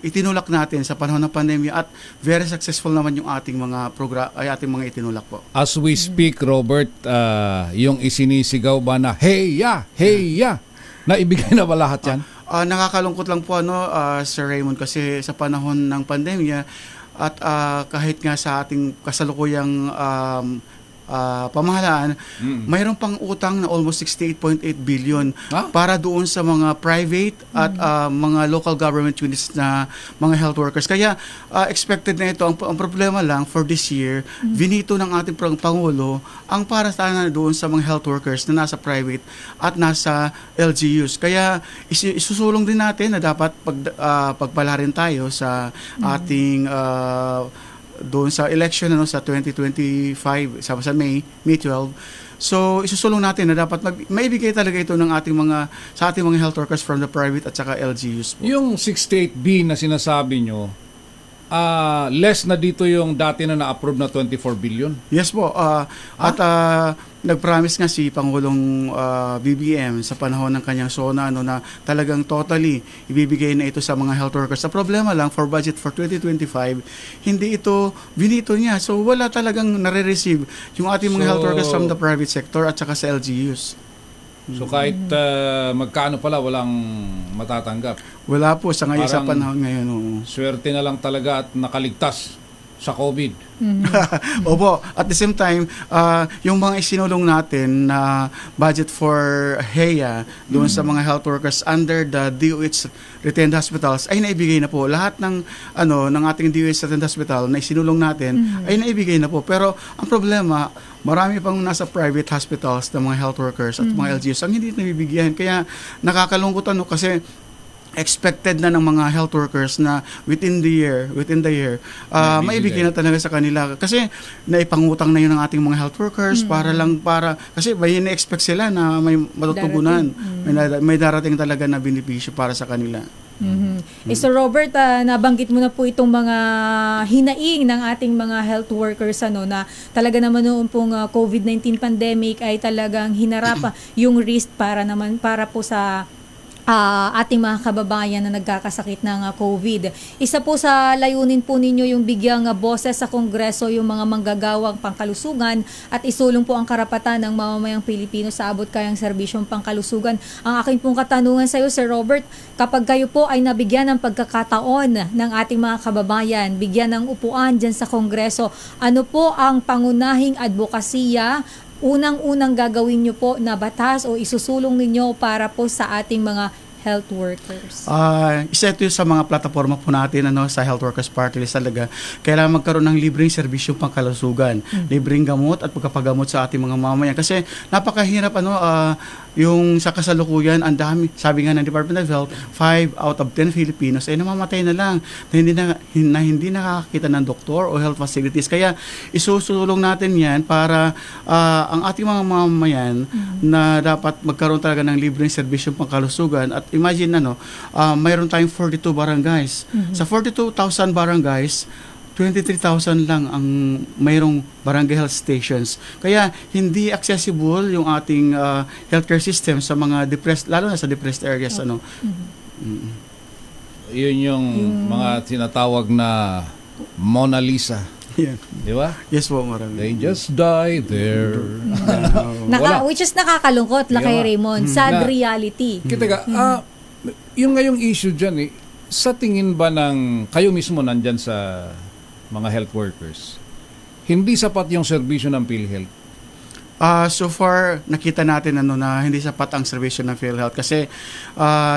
itinulak natin sa panahon ng pandemya at very successful naman yung ating mga ating mga itinulak po. As we speak, Robert, yung isinisigaw ba na heya, heya, naibigay na ba lahat yan? Nakakalungkot lang po Sir Raymond, kasi sa panahon ng pandemya at kahit nga sa ating kasalukuyang pamahalaan, mayroon pang utang na almost 68.8 billion para doon sa mga private at mga local government units na mga health workers. Kaya expected na ito. Ang problema lang for this year, vinito ng ating Pangulo ang para sana doon sa mga health workers na nasa private at nasa LGUs. Kaya isusulong din natin na dapat pagpala rin tayo sa ating doon sa election sa 2025 sa May 12. So isusulong natin na dapat maibigay talaga ito ng sa ating mga health workers from the private at saka LGUs po. Yung 68B na sinasabi nyo, less na dito yung dati na na-approve na 24 billion? Yes po. At nag-promise nga si Pangulong BBM sa panahon ng kanyang SONA na talagang totally ibibigay na ito sa mga health workers. Sa problema lang, for budget for 2025, hindi ito binito niya. So wala talagang nare-receive yung ating mga health workers from the private sector at saka sa LGUs. So kahit magkano pala, walang matatanggap? Wala po sa ngayon, sa panahon ngayon. Swerte na lang talaga at nakaligtas sa COVID. Opo. At the same time, yung mga isinulong natin na budget for HEA doon sa mga health workers under the DOH retained hospitals ay naibigay na po. Lahat ng ating DOH retained hospital na isinulong natin ay naibigay na po. Pero ang problema, marami pang nasa private hospitals ng mga health workers at mga LGUs ang hindi nabibigyan. Kaya nakakalungkot kasi expected na ng mga health workers na within the year maibigay na talaga sa kanila kasi naipangutang na yun ng ating mga health workers para kasi may na-expect sila na may matutugunan, may darating talaga na benepisyo para sa kanila. So Robert, nabanggit mo na po itong mga hinaing ng ating mga health workers na talaga naman noong pong COVID-19 pandemic ay talagang hinarap yung risk para po sa ating mga kababayan na nagkakasakit ng COVID. Isa po sa layunin po ninyo yung bigyang boses sa Kongreso yung mga manggagawang pangkalusugan at isulong po ang karapatan ng mamamayang Pilipino sa abot kayang serbisyong pangkalusugan. Ang aking pong katanungan sa iyo, Sir Robert, kapag kayo po ay nabigyan ng pagkakataon ng ating mga kababayan, bigyan ng upuan dyan sa Kongreso, ano po ang pangunahing advokasya, unang-unang gagawin nyo po na batas o isusulong ninyo para po sa ating mga health workers? Isa ito sa mga plataforma po natin sa Health Workers Party List talaga. Kailangan magkaroon ng libreng serbisyong pangkalusugan, libreng gamot at pagpapagamot sa ating mga mamamayan. Kasi napakahirap yung sa kasalukuyan, ang dami, sabi nga ng Department of Health, 5 out of 10 Filipinos ay namamatay na lang na hindi nakakakita ng doktor o health facilities. Kaya isusulong natin yan para ang ating mga mamamayan na dapat magkaroon talaga ng libreng serbisyong pangkalusugan. At imagine mayroon tayong 42 barangays. Sa 42,000 barangays, 23,000 lang ang mayroong barangay health stations. Kaya hindi accessible yung ating healthcare system sa mga depressed, lalo na sa depressed areas. Ano. Yun yung mga tinatawag na Mona Lisa. Yeah. Di ba? Yes po, marami. They just die there. Which is nakakalungkot, Lakay Raymond. Sad reality. Kita ka, yung ngayong issue dyan, sa tingin ba ng, kayo mismo nandyan sa mga health workers, hindi sapat yung serbisyo ng PhilHealth? So far, nakita natin na hindi sapat ang serbisyo ng PhilHealth kasi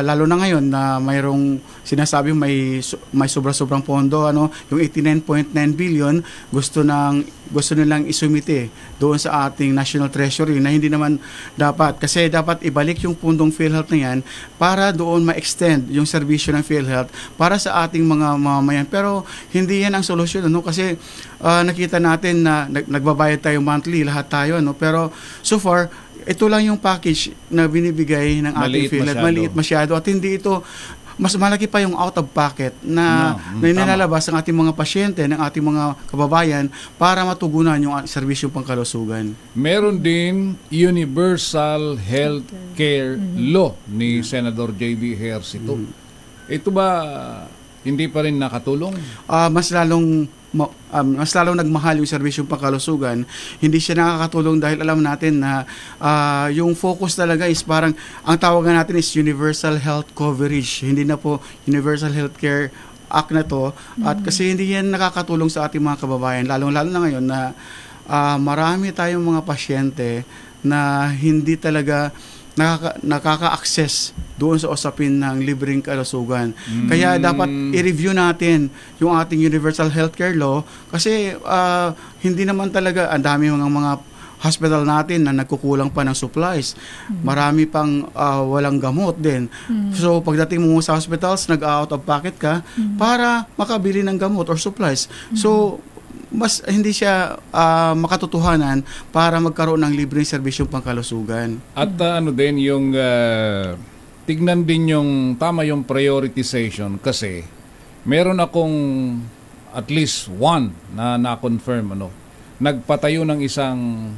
lalo na ngayon na mayroong sinasabi may sobra-sobrang pondo, yung 89.9 billion gusto nilang isumite doon sa ating National Treasury na hindi naman dapat, kasi dapat ibalik yung pundong PhilHealth na yan para doon ma-extend yung serbisyo ng PhilHealth para sa ating mga mamamayan. Pero hindi yan ang solusyon, kasi nakita natin na nagbabayad tayo monthly, lahat tayo, pero so far ito lang yung package na binibigay ng ating PhilHealth. Maliit masyado at hindi ito, mas malaki pa yung out of pocket na nilalabas ng ating mga pasyente, ng ating mga kababayan para matugunan yung serbisyong pangkalusugan. Meron din Universal Health Care Law ni Senator J.B. Ejercito. Ito ba hindi pa rin nakatulong? Mas lalong nagmahal yung serbisyong pangkalusugan. Hindi siya nakakatulong dahil alam natin na yung focus talaga is parang, ang tawagan natin is Universal Health Coverage. Hindi na po Universal Healthcare Act na to. At kasi hindi yan nakakatulong sa ating mga kababayan. Lalong-lalo na ngayon na marami tayong mga pasyente na hindi talaga nakaka-access doon sa usapin ng libreng kalusugan. Kaya dapat i-review natin yung ating Universal Healthcare Law kasi hindi naman talaga, ang dami mga hospital natin na nagkukulang pa ng supplies. Marami pang walang gamot din. So pagdating mo sa hospitals, nag-out of pocket ka para makabili ng gamot or supplies. So mas hindi siya makatotohanan para magkaroon ng libreng serbisyong pangkalusugan. At din yung tignan din yung tama yung prioritization, kasi meron akong at least one na na-confirm nagpatayo ng isang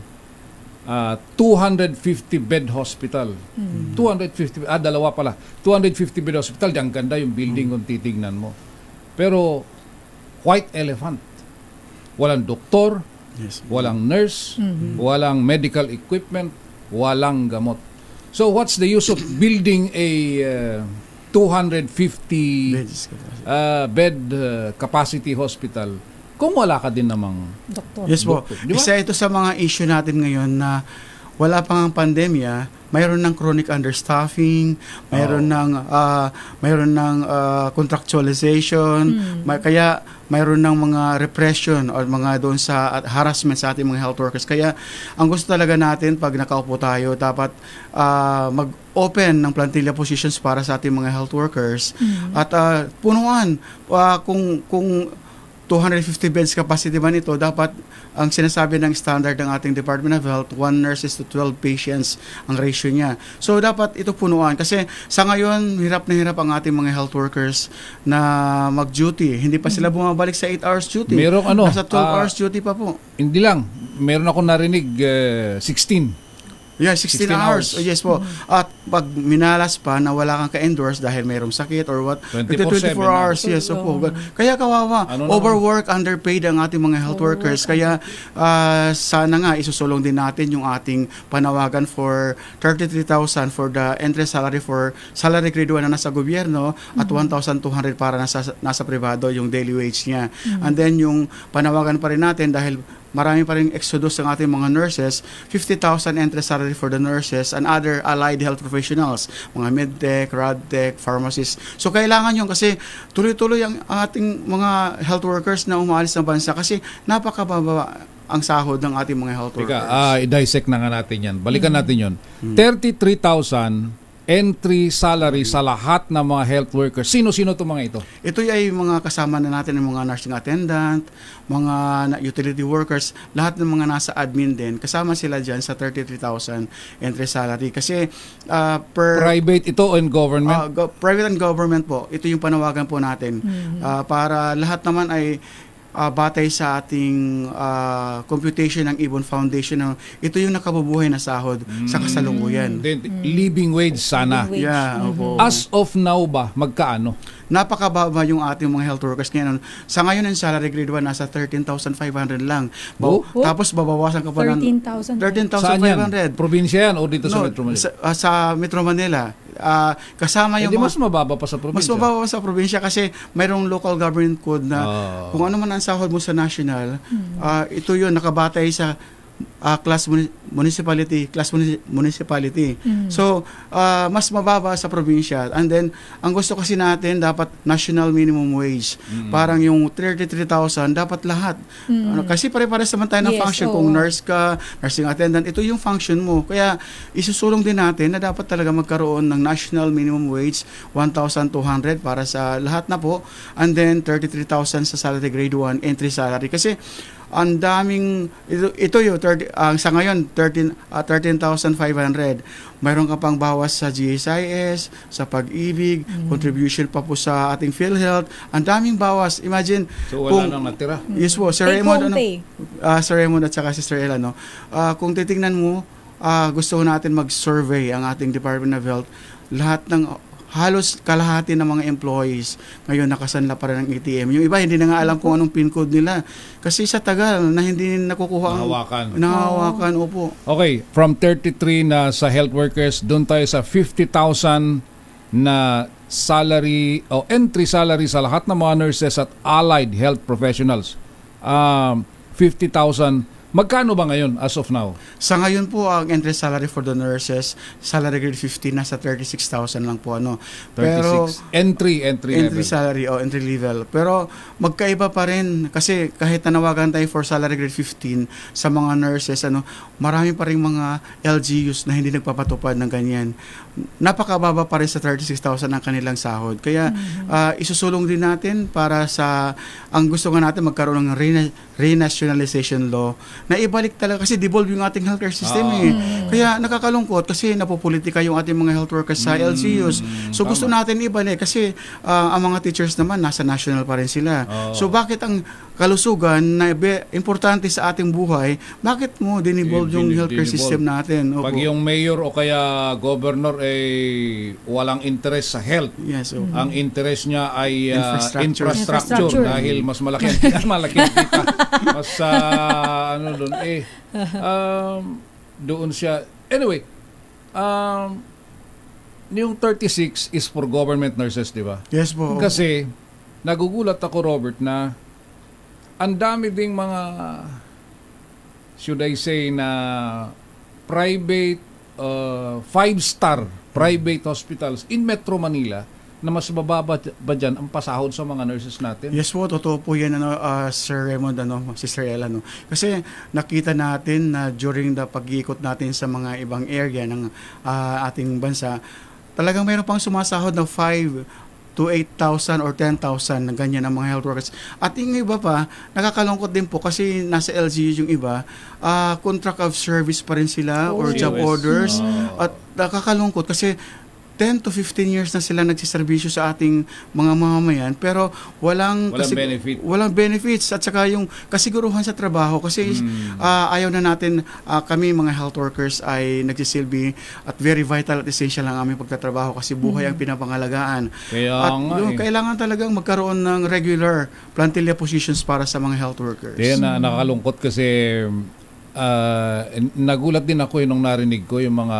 250 bed hospital. 250 dalawa pala. 250 bed hospital, ang ganda yung building kung titignan mo. Pero white elephant. Walang doktor, walang nurse, walang medical equipment, walang gamot. So what's the use of building a 250 bed capacity hospital kung wala ka din namang doktor? Yes po. Diba? Isa ito sa mga issue natin ngayon na wala pang pandemya, mayroon ng chronic understaffing, mayroon ng contractualization, kaya mayroon ng mga repression o mga doon sa harassment sa ating mga health workers. Kaya ang gusto talaga natin pag nakaupo tayo, dapat mag-open ng plantilla positions para sa ating mga health workers at punuan kung 250 beds capacity man ito, dapat ang sinasabi ng standard ng ating Department of Health, 1 nurse is to 12 patients ang ratio niya. So dapat ito punuan kasi sa ngayon hirap na hirap ang ating mga health workers na mag-duty. Hindi pa sila bumabalik sa 8 hours duty. Nasa 12 hours duty pa po. Hindi lang. Meron ako narinig 16. Yeah, 16 hours. Yes po. At pag minalas pa na wala kang ka-endorse dahil mayroong sakit or what, 24 hours. Yes po. Kaya kawawa. Overwork, underpaid ang ating mga health workers. Kaya sana nga isusulong din natin yung ating panawagan for 33,000 for the entry salary for salary grade 1 na nasa gobyerno at 1,200 para nasa privado yung daily wage niya. And then yung panawagan pa rin natin dahil marami pa rin exodus ng ating mga nurses, 50,000 entry salary for the nurses and other allied health professionals, mga medtech, radtech, pharmacists. So kailangan yun kasi tuloy-tuloy ang ating mga health workers na umaalis ng bansa kasi napakababa ang sahod ng ating mga health workers. I-dissect na nga natin yan. Balikan natin yun. 33,000 entry salary sa lahat ng mga health workers. Sino-sino itong mga ito? Ito ay mga kasama na natin ng mga nursing attendant, mga utility workers, lahat ng mga nasa admin din. Kasama sila dyan sa 33,000 entry salary. Kasi private ito and government? Private and government po. Ito yung panawagan po natin. Para lahat naman ay batay sa ating computation ng Ibon Foundation, ito yung nakabubuhay na sahod sa kasalukuyan. Then, living wage sana. Living wage. Yeah, opo. As of now ba, magkaano? Napakababa yung ating mga health workers ngayon. Sa ngayon, ang salary grade 1 nasa 13,500 lang. Tapos babawasan ka pa ng 13,000. Saan yan? 13,500. Probinsya yan o dito sa Metro Manila? Sa Metro Manila. Kasama yung mas mababa pa sa probinsya. Mas mababa sa probinsya kasi mayroong local government code na kung ano man ang sahod mo sa national, ito yun, nakabatay sa class municipality. So, mas mababa sa probinsya. And then, ang gusto kasi natin, dapat national minimum wage. Parang yung 33,000, dapat lahat. Kasi pare-pares naman tayo ng function. Kung nurse ka, nursing attendant, ito yung function mo. Kaya, isusulong din natin na dapat talaga magkaroon ng national minimum wage, 1,200 para sa lahat na po. And then, 33,000 sa salary grade 1, entry salary. Kasi, ang daming ito yung sa ngayon 13,500. Mayroon ka pang bawas sa GSIS, sa Pag-ibig, contribution pa po sa ating PhilHealth. Ang daming bawas. Imagine so wala nang natira. Yes po, Sir Raymond, Sir Raymond at saka Sister Ella, kung titingnan mo, gusto natin mag-survey ang ating Department of Health. Lahat ng halos kalahati ng mga employees ngayon nakasanla pa rin ng ATM. Yung iba hindi na nga alam kung anong PIN code nila kasi sa tagal na hindi nakukuha nahawakan. Opo. Okay, from 33 na sa health workers, doon tayo sa 50,000 na salary o entry salary sa lahat ng mga nurses at allied health professionals. 50,000. Magkano ba ngayon as of now? Sa ngayon po, ang entry salary for the nurses, salary grade 15, nasa 36,000 lang po. 36. Pero, entry level. Salary, entry level. Pero magkaiba pa rin kasi kahit nanawagan tayo for salary grade 15 sa mga nurses, marami pa rin mga LGUs na hindi nagpapatupad ng ganyan. Napakababa pa rin sa 36,000 ang kanilang sahod. Kaya isusulong din natin para sa, ang gusto nga natin magkaroon ng renationalization law na ibalik talaga kasi devolve yung ating healthcare system Kaya nakakalungkot kasi napopolitika yung ating mga health workers sa LGUs. So gusto natin ibalik kasi ang mga teachers naman nasa national pa rin sila. So bakit ang kalusugan na importante sa ating buhay, bakit mo dinivolve yung healthcare system natin? Pag yung mayor o kaya governor ay walang interest sa health. Yes, ang interest niya ay infrastructure dahil mas malaki ang kita. Mas doon doon siya. Anyway, yung 36 is for government nurses, di ba? Yes po. Kasi nagugulat ako, Robert, na ang dami ding mga should I say na private 5-star private hospitals in Metro Manila na mas bababa ba dyan ang pasahod sa mga nurses natin? Yes po, totoo po yan, Sir Raymond, Sister Ella. Kasi nakita natin na during the pag-iikot natin sa mga ibang area ng ating bansa, talagang mayroon pang sumasahod na 5 to 8,000 or 10,000 na ganyan ang mga health workers. At yung iba pa, nakakalungkot din po kasi nasa LGU yung iba, contract of service pa rin sila or job orders. At nakakalungkot kasi 10 to 15 years na sila nagsiservisyo sa ating mga mamamayan pero walang benefits at saka yung kasiguruhan sa trabaho kasi ayaw na natin kami mga health workers ay nagsisilbi at very vital at essential ang aming pagtatrabaho kasi buhay ang pinapangalagaan. Kailangan talagang magkaroon ng regular plantilla positions para sa mga health workers. Kaya nakakalungkot kasi nagulat din ako nung narinig ko yung mga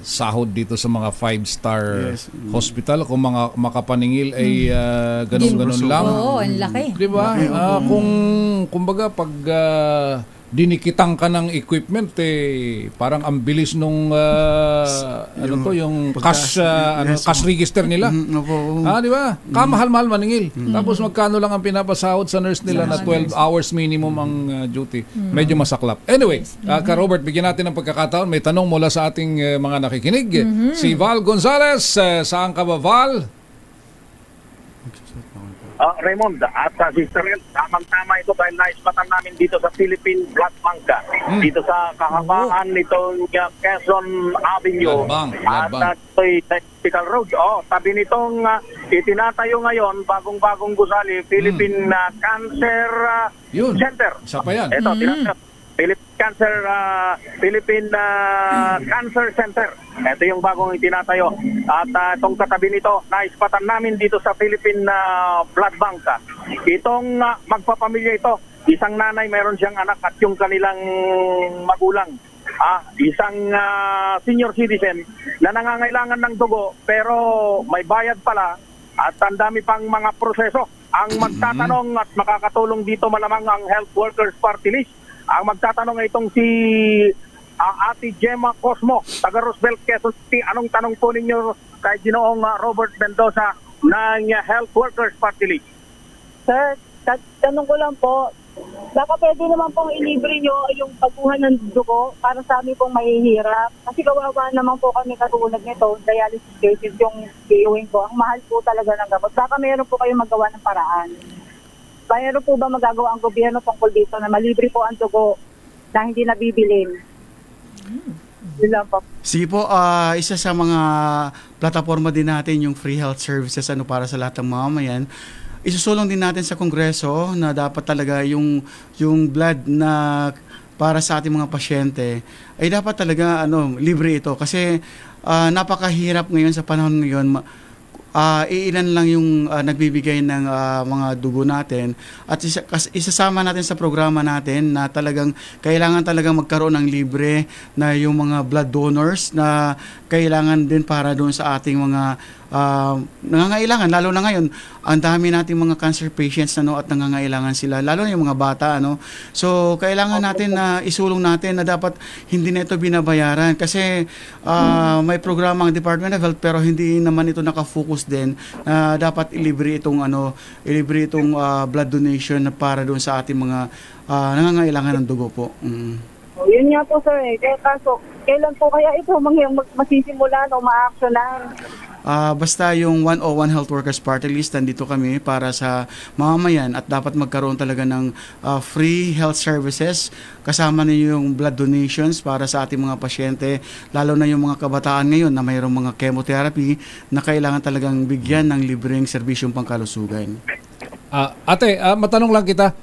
sahod dito sa mga 5-star hospital. Kung mga makapaningil ay ganun-ganun lang. Oo, ang laki. Diba? Kumbaga pag dinikitang ka ng equipment parang ang bilis nung yung cash register nila. Di ba? Kamahal-mahal maningil. Tapos magkano lang ang pinapasahod sa nurse nila na 12 hours minimum ang duty. Medyo masaklap. Anyway, Ka Robert, bigyan natin ng pagkakataon. May tanong mula sa ating mga nakikinig. Si Val Gonzalez, saan ka ba, Val? Raymond at Sister El, tamang-tama ito dahil naispatan namin dito sa Philippine Blood Bank, dito sa kahabaan nitong Quezon Avenue. At ito'y Technical Road. Tabi nitong itinatayo ngayon, bagong-bagong gusali, Philippine Cancer Center. Isa pa yan. Ito, Philippine Cancer Center. Ito yung bagong itinatayo. At itong katabi nito, naispatan namin dito sa Philippine Blood Bank. Itong magpapamilya ito, isang nanay, mayroon siyang anak at yung kanilang magulang. Isang senior citizen na nangangailangan ng dugo pero may bayad pala at ang dami pang mga proseso. Ang magtatanong at makakatulong dito malamang ang Health Workers Party List. Ang magtatanong ay itong si Ate Gemma Cosmo, taga Roosevelt, Quezon City. Anong tanong po ninyo kay Ginoong Robert Mendoza ng Health Workers Party List? Sir, tanong ko lang po, baka pwede naman pong ilibre nyo yung pagkuha ng dugo para sa amin pong mahihirap. Kasi kawawa naman po kami katulad nito, dialysis cases yung viewing ko. Ang mahal po talaga ng gamot. Baka meron po kayong magawa ng paraan. Mayroon po ba magagawa ang gobyerno tungkol dito na malibre po ang dugo na hindi nabibilin? Yun lang po. Sige po, isa sa mga plataforma din natin yung free health services para sa lahat ng mamamayan. Isusulong din natin sa Kongreso na dapat talaga yung blood na para sa ating mga pasyente ay dapat talaga libre ito kasi napakahirap ngayon sa panahon ngayon. Iilan lang yung nagbibigay ng mga dugo natin at isasama natin sa programa natin na talagang kailangan talagang magkaroon ng libre na yung mga blood donors na kailangan din para doon sa ating mga nangangailangan, lalo na ngayon ang dami nating mga cancer patients at nangangailangan sila, lalo na yung mga bata so kailangan natin na isulong natin na dapat hindi na ito binabayaran kasi may programa ang Department of Health pero hindi naman ito nakafocus din na dapat ilibre itong blood donation para doon sa ating mga nangangailangan ng dugo po. Yun nga po sir kaso kailan po kaya ito masisimulan o ma-actionan? Basta yung 101 Health Workers Party List, nandito kami para sa mamamayan at dapat magkaroon talaga ng free health services kasama na yung blood donations para sa ating mga pasyente, lalo na yung mga kabataan ngayon na mayroong mga chemotherapy na kailangan talagang bigyan ng libreng serbisyong pangkalusugan. Ate, matanong lang kita,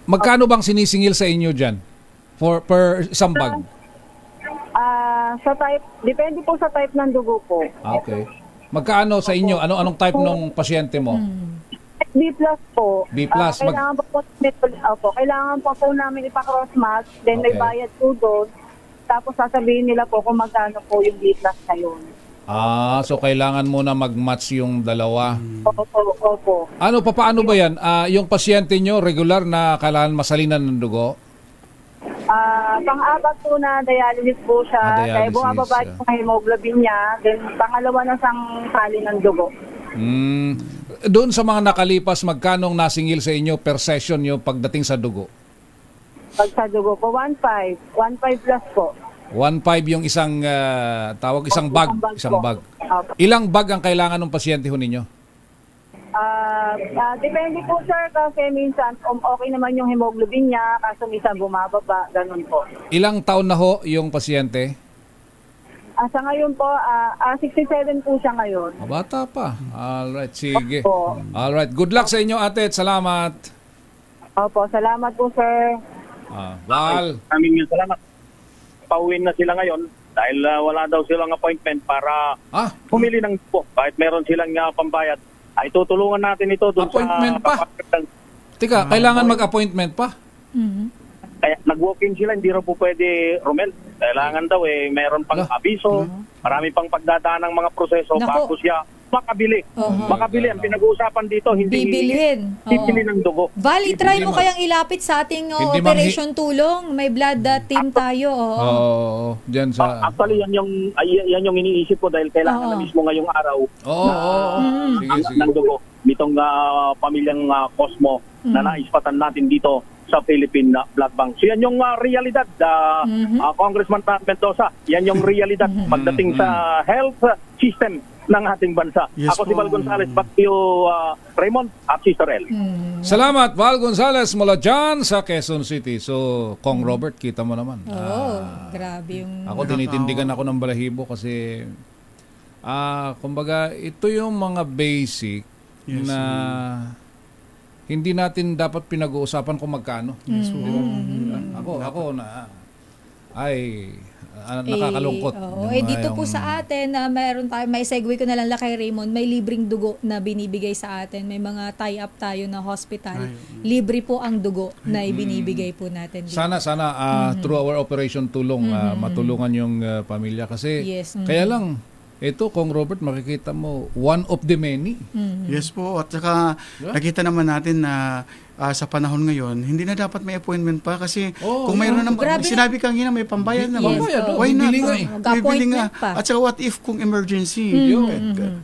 magkano bang sinisingil sa inyo dyan per isang bag? Sa type, depende po sa type ng dugo po. Okay. Magkaano sa inyo? Anong type ng pasyente mo? B+ po. B+. Kailangan kailangan po namin ipa-cross match, then may bayad po doon. Tapos sasabihin nila po kung magkano po yung B+ na yun. So kailangan muna mag-match yung dalawa. Opo. Paano ba yan? Yung pasyente nyo regular na kailangan masalinan ng dugo? Pang-apat po na dialysis po siya. Dahil bumababa yung hemoglobin niya. Then pangalawa na siyang sali ng dugo. Doon sa mga nakalipas, magkanong nasingil sa inyo per session nyo pagdating sa dugo? Pag sa dugo po, 1.5. 1.5 plus po. 1.5 yung isang isang bag. Isang bag. Ilang bag ang kailangan ng pasyente ho ninyo? Depende po sir kasi minsan okay naman yung hemoglobin niya kaso minsan bumababa, ganun po. Ilang taon na ho yung pasyente? Sa ngayon po, 67 po siya ngayon. Bata pa. Alright, sige. Alright, good luck sa inyo ate at salamat. Opo, salamat po sir. Val. Maraming salamat. Pauwi na sila ngayon dahil wala daw silang appointment para pumili ng dugo. Kahit meron silang pambayad, ay tutulungan natin ito doon appointment pa? Tika, kailangan mag-appointment pa? Kaya nag-walk-in sila, hindi rin po pwede, Romel. Kailangan daw meron pang abiso, marami pang pagdadaan ng mga proseso bago siya makabili. Makabili. Ang pinag-uusapan dito, hindi bibili ng dugo. Val, try mo kayang ilapit sa ating operation tulong. May blood team tayo. Diyan sa... Actually, yan yung iniisip ko dahil kailangan na mismo ngayong araw. Sige. Ng dugo. Itong pamilyang Cosmo na naispatan natin dito sa Philippine Blood Bank. So yan yung realidad, Congressman Mendoza. Yan yung realidad pagdating sa health system ng ating bansa. Yes Ako si po. Val Gonzales, back to you, Raymond at Sister El. Salamat, Val Gonzales mula dyan sa Quezon City. So, Kong Robert, kita mo naman. Grabe yung... Ako, tinitindigan ako ng balahibo kasi, kumbaga, ito yung mga basic na hindi natin dapat pinag-uusapan kung magkano. Yes, Ako nakakalungkot. Dito po sa atin, mayroon tayo, may segue ko na lang kay Raymond, may libreng dugo na binibigay sa atin. May mga tie-up tayo na hospital. Libre po ang dugo na ibinibigay po natin. Dito. Sana through our operation tulong, matulungan yung pamilya. Kasi kaya lang, ito, Kong Robert, makikita mo, one of the many. Yes po. At saka, nakita naman natin na sa panahon ngayon, hindi na dapat may appointment pa kasi kung mayroon naman, sinabi kanina may pambayad na. Why not? Bibili nga. At saka what if kung emergency?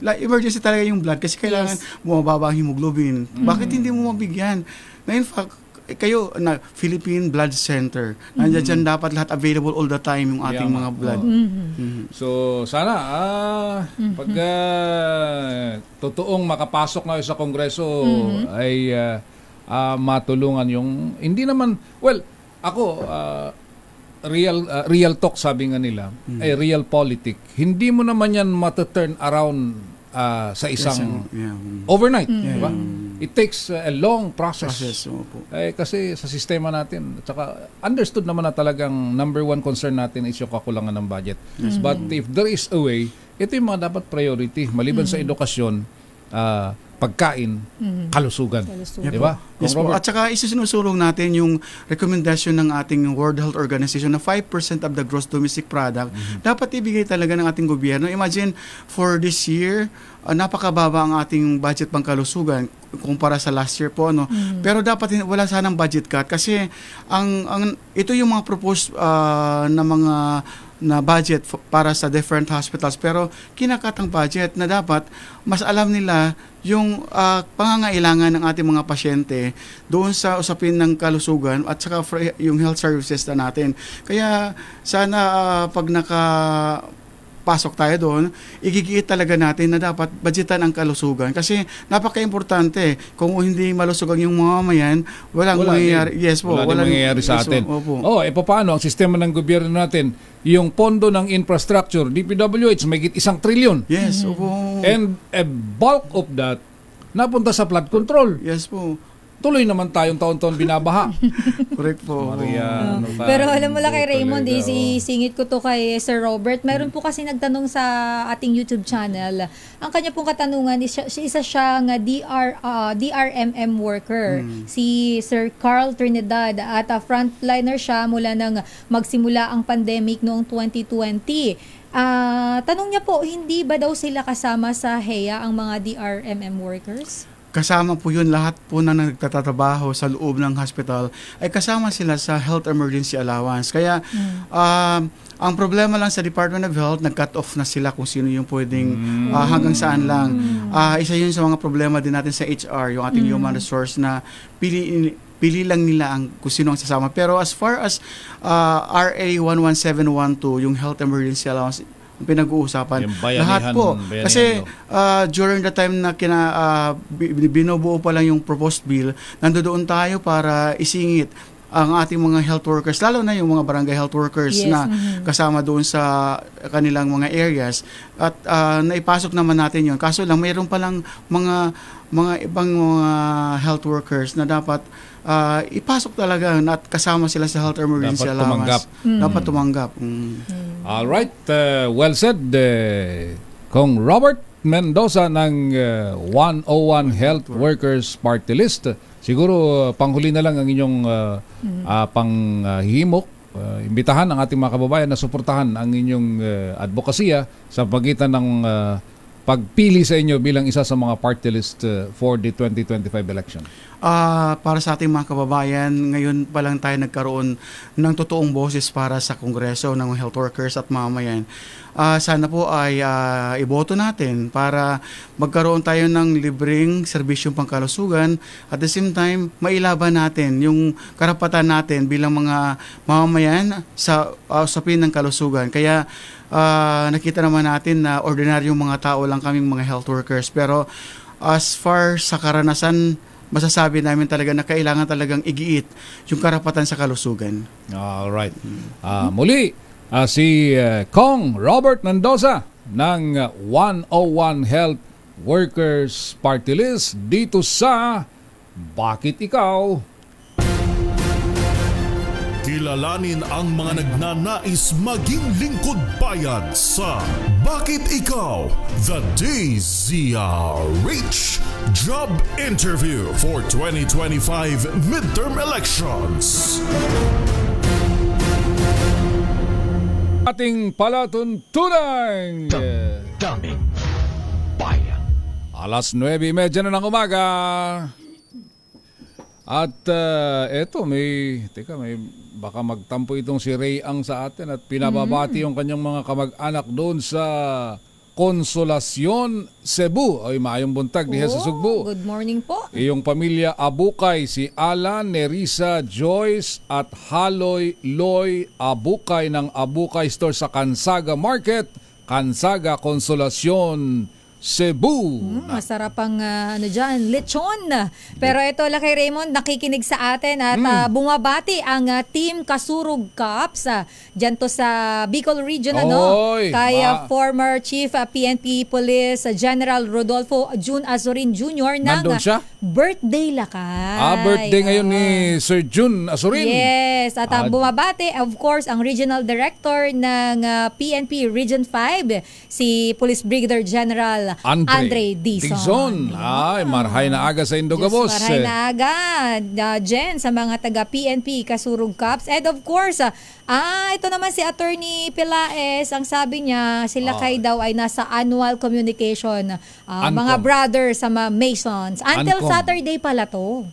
Like, emergency talaga yung blood kasi kailangan bumababa ang hemoglobin. Bakit hindi mo mabigyan? Na in fact, kayo na Philippine Blood Center. Nandiyan dyan dapat lahat available all the time yung ating mga blood. So sana pag totoong makapasok na sa Kongreso ay matulungan yung hindi naman ako real talk sabi nga nila ay real politic. Hindi mo naman yan mata-turn around sa isang overnight, di ba? It takes a long process. Kasi sa sistema natin, at saka understood naman na talagang number one concern natin is yung kakulangan ng budget. But if there is a way, ito yung mga dapat priority. Maliban sa edukasyon, pagkain, kalusugan. Di ba? Yes po. At saka isinusulong natin yung recommendation ng ating World Health Organization na 5% of the gross domestic product dapat ibigay talaga ng ating gobyerno. Imagine, for this year, napakababa ang ating budget pangkalusugan kumpara sa last year po. Pero dapat wala sanang budget cut kasi ito yung mga proposed na mga na budget para sa different hospitals pero kinakat ang budget na dapat mas alam nila yung pangangailangan ng ating mga pasyente doon sa usapin ng kalusugan at saka yung health services na natin. Kaya sana pag pasok tayo doon, igigiit talaga natin na dapat budgetan ang kalusugan kasi napaka-importante. Kung hindi malusugan yung mamamayan, walang mangyayari. Yes po, walang mangyayari sa atin. Paano ang sistema ng gobyerno natin? Yung pondo ng infrastructure, DPWH, may 1 trilyon. Yes, opo. And a bulk of that napunta sa flood control. Yes po. Tuloy naman tayong taon-taon binabaha. Correct po. Maria, pero alam mo lang kay Raymond, singit ko to kay Sir Robert. Mayroon po kasi nagtanong sa ating YouTube channel. Ang kanya pong katanungan, isa siyang DRMM worker. Si Sir Carl Trinidad at frontliner siya mula nang magsimula ang pandemic noong 2020. Tanong niya po, hindi ba daw sila kasama sa HEA ang mga DRMM workers? Kasama po yun, lahat po na nagtatrabaho sa loob ng hospital ay kasama sila sa health emergency allowance. Kaya ang problema lang sa Department of Health, nag-cut off na sila kung sino yung pwedeng hanggang saan lang. Isa yun sa mga problema din natin sa HR, yung ating human resource na pili lang nila kung sino ang sasama. Pero as far as RA 11712, yung health emergency allowance, pinag-uusapan lahat po kasi during the time na binubuo pa lang yung proposed bill, nandoon tayo para isingit ang ating mga health workers, lalo na yung mga barangay health workers na kasama doon sa kanilang mga areas at naipasok naman natin yun. Kaso lang mayroon pa lang mga ibang mga health workers na dapat ipasok talaga at kasama sila sa health emergency allowance. Dapat tumanggap. All right, well said, Kong Robert Mendoza ng 101 Health Workers Party List. Siguro panghuli na lang ang inyong panghihimok. Imbitahan ang ating mga kababayan na suportahan ang inyong advokasya sa pagitan ng pagpili sa inyo bilang isa sa mga party list for the 2025 election. Para sa ating mga kababayan, ngayon pa lang tayo nagkaroon ng totoong boses para sa Kongreso ng health workers at mamamayan. Sana po ay iboto natin para magkaroon tayo ng libreng serbisyong pangkalusugan at the same time mailaban natin yung karapatan natin bilang mga mamamayan sa usapin ng kalusugan. Kaya nakita naman natin na ordinaryong mga tao lang kaming mga health workers. Pero as far sa karanasan, masasabi namin talaga na kailangan talagang igiit yung karapatan sa kalusugan. Alright. Muli, si Kong Robert Mendoza ng 101 Health Workers Party List dito sa Bakit Ikaw? Kilalanin ang mga nagnanais maging lingkod bayan sa Bakit Ikaw? The DZRH Job Interview for 2025 Midterm Elections. Ating palatuntunan. Daming bayan. Alas 9:30 na ng umaga. At eto, may baka magtampo itong si Ray Ang sa atin at pinababati yung kanyang mga kamag-anak doon sa Consolacion, Cebu. Ay, maayong buntag diha sa Sugbo. Good morning po. Iyong pamilya Abukay, si Alan, Nerissa, Joyce at Haloy Loy Abukay ng Abukay Store sa Kansaga Market, Kansaga, Consolacion, Cebu. Masarap ang dyan, lechon. Pero ito, Lakay Raymond, nakikinig sa atin at bumabati ang Team Kasurug Cups. Dyan to sa Bicol Region, kay former Chief PNP Police General Rodolfo June Azurin Jr. ng birthday, Lakay. Birthday ngayon ni Sir June Azurin. Yes, at bumabati, of course, ang Regional Director ng PNP Region 5, si Police Brigadier General Andre Dizon. Ay, marhay na aga sa Indogabos. Marhay na aga, Jen, sa mga taga-PNP Kasurug Cups. And of course, ito naman si Attorney Pilaes, ang sabi niya, sila kay daw ay nasa annual communication. Mga brothers sa mga Masons. Until Saturday pala to.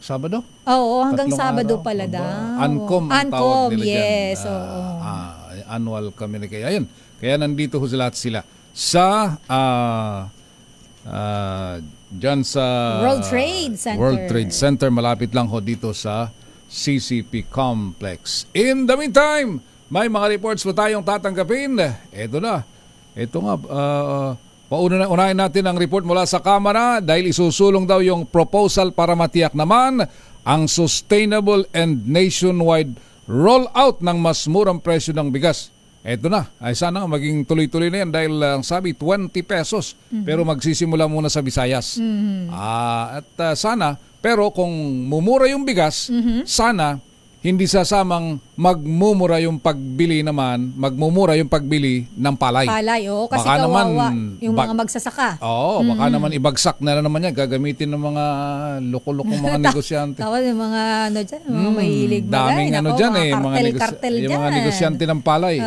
Sabado? Oo, hanggang Sabado pala daw. Ancom ang tawag nila yes, dyan. Annual communication. Ayun, kaya nandito ho sila sa dyan sa World Trade Center. World Trade Center, malapit lang ho dito sa CCP Complex. In the meantime, may mga reports po tayong tatanggapin. Ito nga, unahin natin ang report mula sa Kamara dahil isusulong daw yung proposal para matiyak naman ang sustainable and nationwide rollout ng mas murang presyo ng bigas. Eto na, ay sana maging tuloy-tuloy na yan dahil ang sabi 20 pesos pero magsisimula muna sa Visayas. Sana, pero kung mumura yung bigas, sana hindi sasamang magmumura yung pagbili ng palay. Kasi baka kawawa yung mga magsasaka. Baka naman ibagsak na naman yan, gagamitin ng mga loko-lokong mga negosyante. Tawag yung mga mga mahilig bagay. Daming yung mga negosyante ng palay.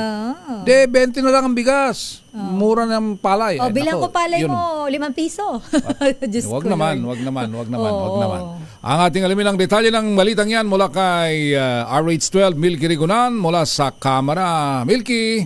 20 na lang ang bigas. Mura ng palay. Bilang ko palay mo, 5 piso. Wag naman. Ang ating alamin ang detalye ng balitang yan mula kay RH12 Milky Rigunan mula sa Kamara. Milky.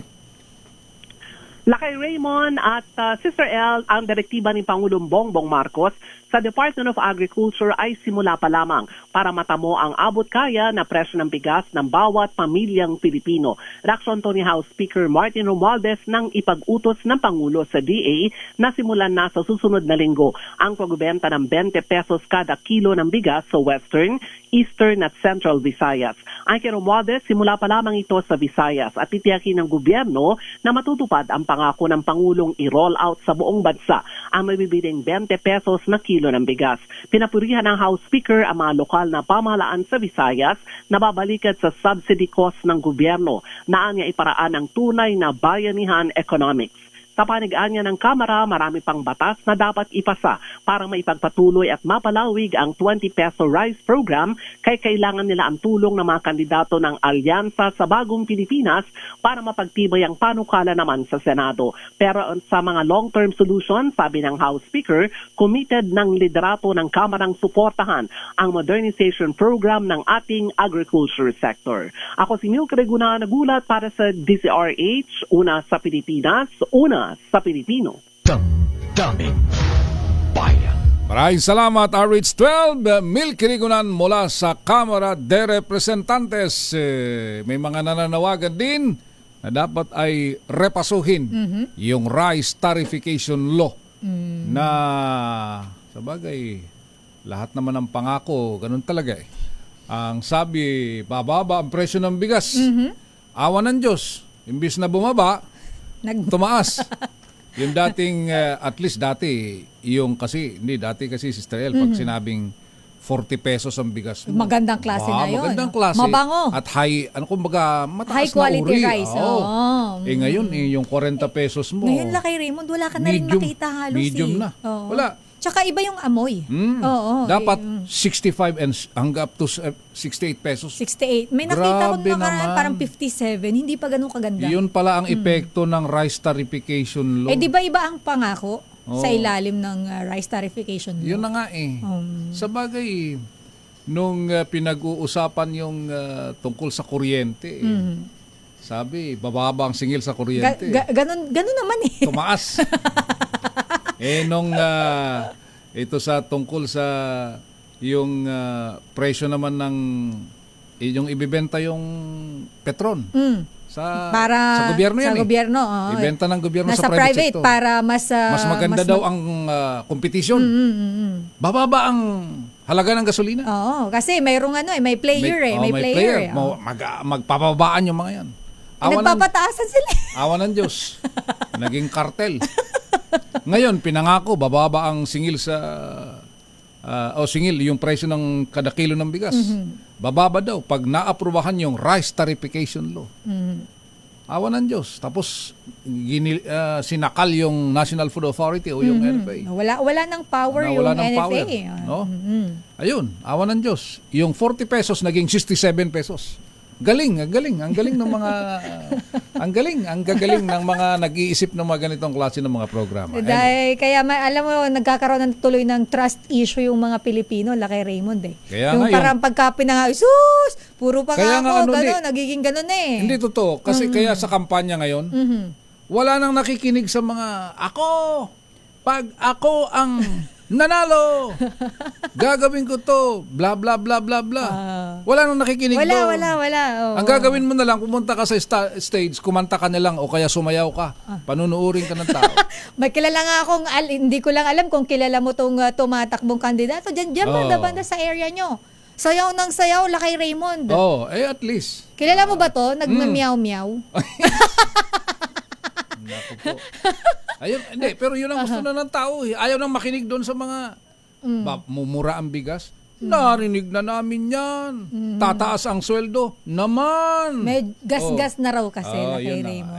Lakay Raymond at Sister El, ang direktiba ni Pangulong Bongbong Marcos sa Department of Agriculture ay simula pa lamang para matamo ang abot kaya na presyo ng bigas ng bawat pamilyang Pilipino. Reaksyon to ni House Speaker Martin Romualdez nang ipag-utos ng Pangulo sa DA na simulan na sa susunod na linggo ang pagbebenta ng 20 pesos kada kilo ng bigas sa Western, Eastern at Central Visayas. Ang kay Romualdez, simula pa lamang ito sa Visayas at titiyakin ng gobyerno na matutupad ang pangako ng Pangulong i-roll out sa buong bansa ang mabibiling 20 pesos na kilo ng bigas. Pinapurihan ng House Speaker ang mga lokal na pamahalaan sa Visayas na babalikan sa subsidy cost ng gobyerno na anya iparaan ng tunay na bayanihan economics. Sa panigaan ng Kamara, marami pang batas na dapat ipasa para maipagpatuloy at mapalawig ang 20 peso rice program kay kailangan nila ang tulong ng mga kandidato ng Alyansa sa Bagong Pilipinas para mapagtibay ang panukala naman sa Senado. Pero sa mga long-term solution, sabi ng House Speaker, committed ng liderato ng Kamarang suportahan ang modernization program ng ating agriculture sector. Ako si Milky Rigunan, nagulat para sa DZRH, una sa Pilipinas, una sa Pilipino. Daming bayan. Maraming salamat RH12 Milky Rigunan mula sa Kamara de Representantes. May mga nananawagan din na dapat ay repasuhin yung rice tarification law na sa bagay, lahat naman ng pangako, ganun talaga eh. Ang sabi, bababa ang presyo ng bigas. Awa ng Diyos, imbis na bumaba, tumaas. Yung dating, at least dati, dati kasi Sister El, pag sinabing 40 pesos ang bigas mo. Magandang klase na yun. Magandang klase. Mabango. At high, mataas high quality na uri. rice. Ngayon, yung 40 pesos mo. Ngayon lang kay Raymond, wala ka na rin makita halos. Medium na. Wala. Tsaka iba yung amoy. Dapat 65 and hanggang up to 68 pesos. 68. May nakita ko naman. parang 57. Hindi pa ganun kaganda. Yun pala ang epekto ng rice tarification law. Di ba iba ang pangako sa ilalim ng rice tarification law? Yun na nga eh. Sa bagay, nung pinag-uusapan yung tungkol sa kuryente, sabi, bababa ang singil sa kuryente. Ganun naman eh. Tumaas. Nung ito sa tungkol sa yung presyo naman ng yung ibibenta yung Petron sa gobyerno yan. Sa gobyerno. Ibenta ng gobyerno sa private sector. Para mas maganda daw ang competition. Bababa ang halaga ng gasolina. Oo, kasi mayroong may player may player. Magpapabaan yung mga yan. Nagpapataasan sila. Awa ng Diyos. Naging kartel. Ngayon, pinangako, bababa ang singil yung presyo ng kada kilo ng bigas. Bababa daw pag naaprubahan yung rice tarification law. Awa ng Diyos. Tapos, sinakal yung National Food Authority o yung NFA. Wala nang power yung NFA. Power, no? Ayun, awa ng Diyos. Yung 40 pesos naging 67 pesos. Ang galing ng mga ang gagaling ng mga nag-iisip ng mga ganitong klase ng mga programa. Dahil kaya alam mo nagkakaroon ng tuloy ng trust issue yung mga Pilipino, laki Raymond eh. Kaya yung parang pagka sus, puro pangako, nagiging gano'n eh. Hindi totoo kasi kaya sa kampanya ngayon, wala nang nakikinig sa mga pag ako ang nanalo, gagawin ko to, bla bla bla bla bla. Wala nang nakikinig doon. Wala. Ang gagawin mo na lang, pumunta ka sa stage, kumanta ka na lang o kaya sumayaw ka. Panunuurin ka ng tao. May kilala nga akong, hindi ko lang alam kung kilala mo tong tumatakbong kandidato. Diyan banda sa area nyo. Sayaw ng sayaw, Lakay Raymond. At least. Kilala mo ba to? Nagmamiyaw-miyaw. Naku po. Ayun, hindi, pero yun ang gusto na ng tao. Ayaw nang makinig doon sa mga mumura ang bigas. Narinig na namin yan. Tataas ang sweldo. Naman. May gas-gas na raw kasi Lakay Raymond.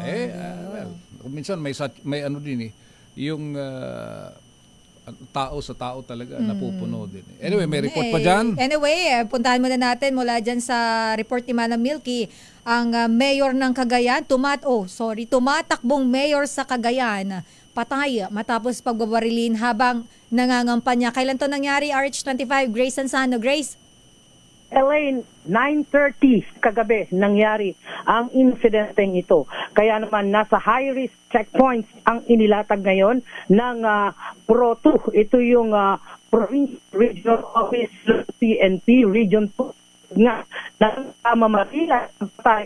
Minsan may ano din yung tao sa tao talaga napupuno din. Anyway, may report pa dyan. Anyway, puntahan muna natin mula dyan sa report ni Manang Milky. Ang mayor ng Cagayan, tumatakbong mayor sa Cagayan, patay matapos pagbabarilin habang nangangampanya. Kailan to nangyari? RH25, Grace Ansano. Grace? Elaine, 9:30 kagabi nangyari ang insidenteng ito. Kaya naman nasa high-risk checkpoints ang inilatag ngayon ng PRO2. Ito yung Provincial Regional Office PNP Region 2 nga ng pamamarila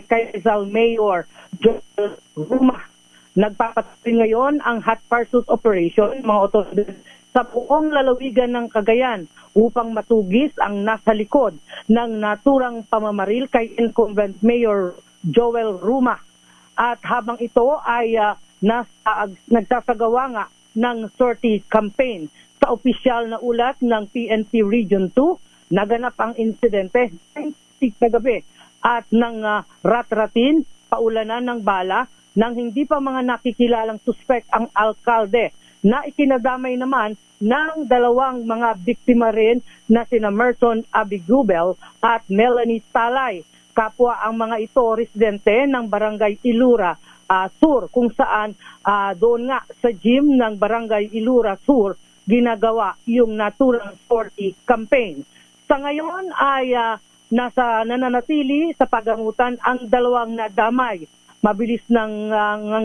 kay Rizal Mayor Joel Ruma. Nagpapatuloy ngayon ang hot pursuit operation mga otoridad sa buong lalawigan ng Cagayan upang matugis ang nasa likod ng naturang pamamaril kay incumbent Mayor Joel Ruma. At habang ito ay nagsasagawa nga ng sortie campaign sa opisyal na ulat ng PNP Region 2, naganap ang insidente kagabi at nang ratratin, paulanan ng bala nang hindi pa mga nakikilalang suspect ang alkalde na ikinadamay naman ng dalawang mga biktima rin na sina Merson Abigubel at Melanie Talay. Kapwa ang mga ito residente ng Barangay Ilura Sur kung saan doon nga sa gym ng Barangay Ilura Sur ginagawa yung naturang sortie campaign. Sa ngayon ay nananatili sa pagamutan ang dalawang nadamay. Mabilis nang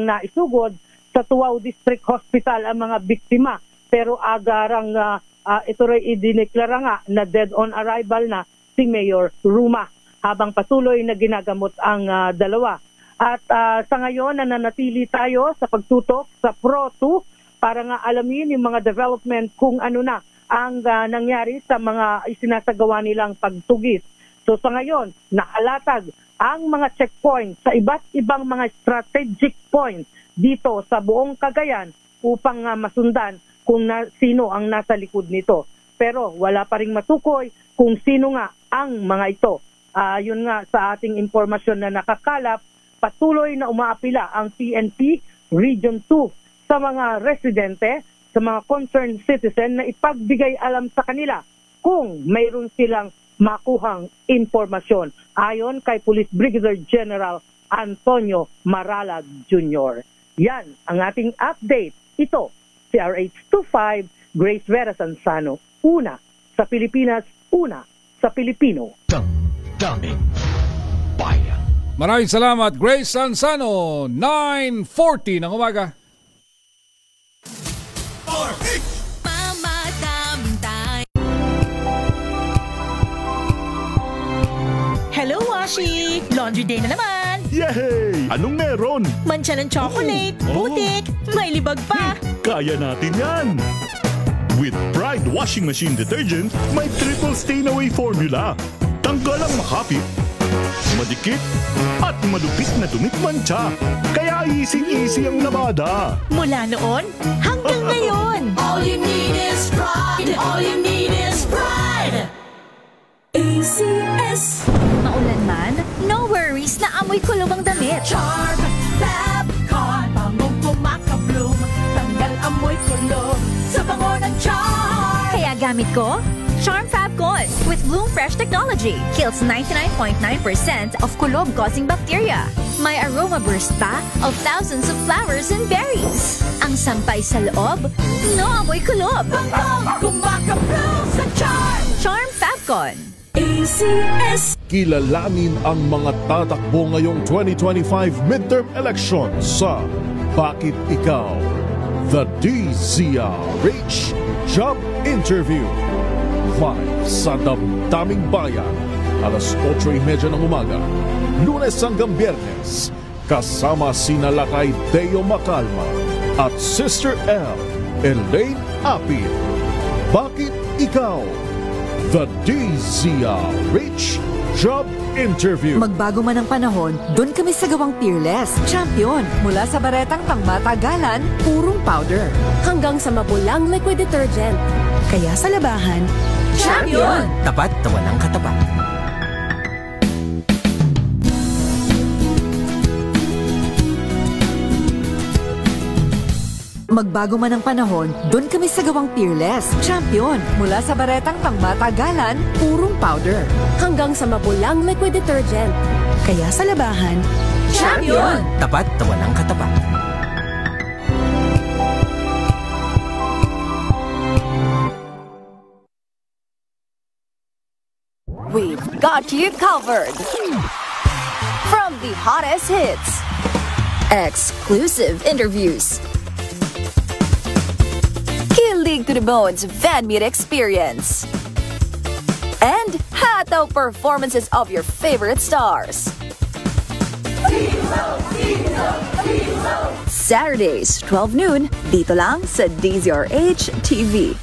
naisugod sa Tuaw District Hospital ang mga biktima. Pero agarang ito rin idineklara nga na dead on arrival na si Mayor Ruma. Habang patuloy na ginagamot ang dalawa. At sa ngayon, nananatili tayo sa pagtutok sa Pro 2 para nga alamin yung mga development kung ano na ang nangyari sa mga isinasagawa nilang pagtugis. So sa ngayon, nakalatag ang mga checkpoints sa iba't ibang mga strategic points dito sa buong Cagayan upang masundan kung sino ang nasa likod nito. Pero wala pa ring matukoy kung sino nga ang mga ito. Yun nga sa ating impormasyon na nakakalap, patuloy na umaapila ang PNP Region 2 sa mga residente, sa mga concerned citizen na ipagbigay alam sa kanila kung mayroon silang makuhang impormasyon ayon kay Police Brigadier General Antonio Maralag Jr. Yan ang ating update. Ito, si RH25, Grace Vera Sansano. Una sa Pilipinas, una sa Pilipino. Daming bayan. Maraming salamat, Grace Sansano. 9:40 ng umaga. Hello, Washi! Laundry day na naman! Yay! Anong meron? Mancha ng chocolate, putik, may libag pa! Kaya natin yan! With Pride Washing Machine Detergent, may triple stain-away formula. Tanggal ang makapit, madikit, at madupit na dumit mancha. Kaya easy-easy ang labada. Mula noon hanggang ngayon. All you need is pride. All you need is pride. ACS. Maulan man, no worries na amoy kulob ang damit. Charm Fab Con. Bangong kumakabloom. Tanggal amoy kulob sa bango ng Charm. Kaya gamit ko Charm Fab Con with Bloom Fresh technology. Kills 99.9% of kulob-causing bacteria. May aroma burst pa of thousands of flowers and berries. Ang sampay sa loob, no amoy kulob. Bangong kumakabloom sa Charm. Charm Fab Con. ACS. Kilalanin ang mga tatakbo ngayong 2025 midterm election sa Bakit Ikaw? The DZRH Job Interview. Live sa Damdaming Bayan, alas 8:30 ng umaga, Lunes hanggang Biyernes, kasama sina Lakay Deo Macalma at Sister L, Elaine Apil. Bakit Ikaw? The DZRH Job Interview. Magbago man ang panahon, doon kami sa gawang Peerless. Champion. Mula sa baretang pangmatagalan, purong powder. Hanggang sa mapulang liquid detergent. Kaya sa labahan, Champion! Tapat na walang katapat. Magbago man ang panahon, doon kami sa gawang Peerless. Champion. Mula sa baretang pangmatagalan, purong powder. Hanggang sa mapulang liquid detergent. Kaya sa labahan, Champion! Tapat na walang katapat. We've got you covered. From the hottest hits, exclusive interviews, kilig to the bones fan meet experience, and hataw performances of your favorite stars. Saturdays, 12 noon, dito lang sa DZRH TV.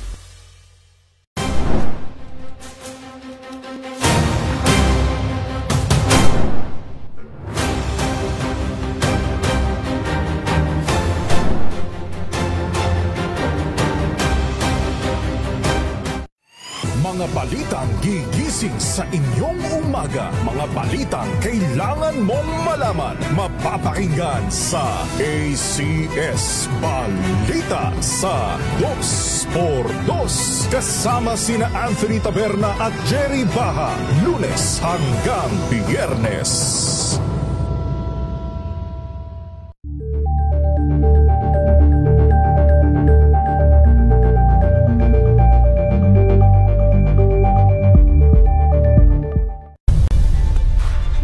Mga balitang gigising sa inyong umaga. Mga balitang kailangan mong malaman. Mapapakinggan sa ACS Balita sa 2x2. Kasama sina Anthony Taberna at Jerry Baha. Lunes hanggang Biyernes.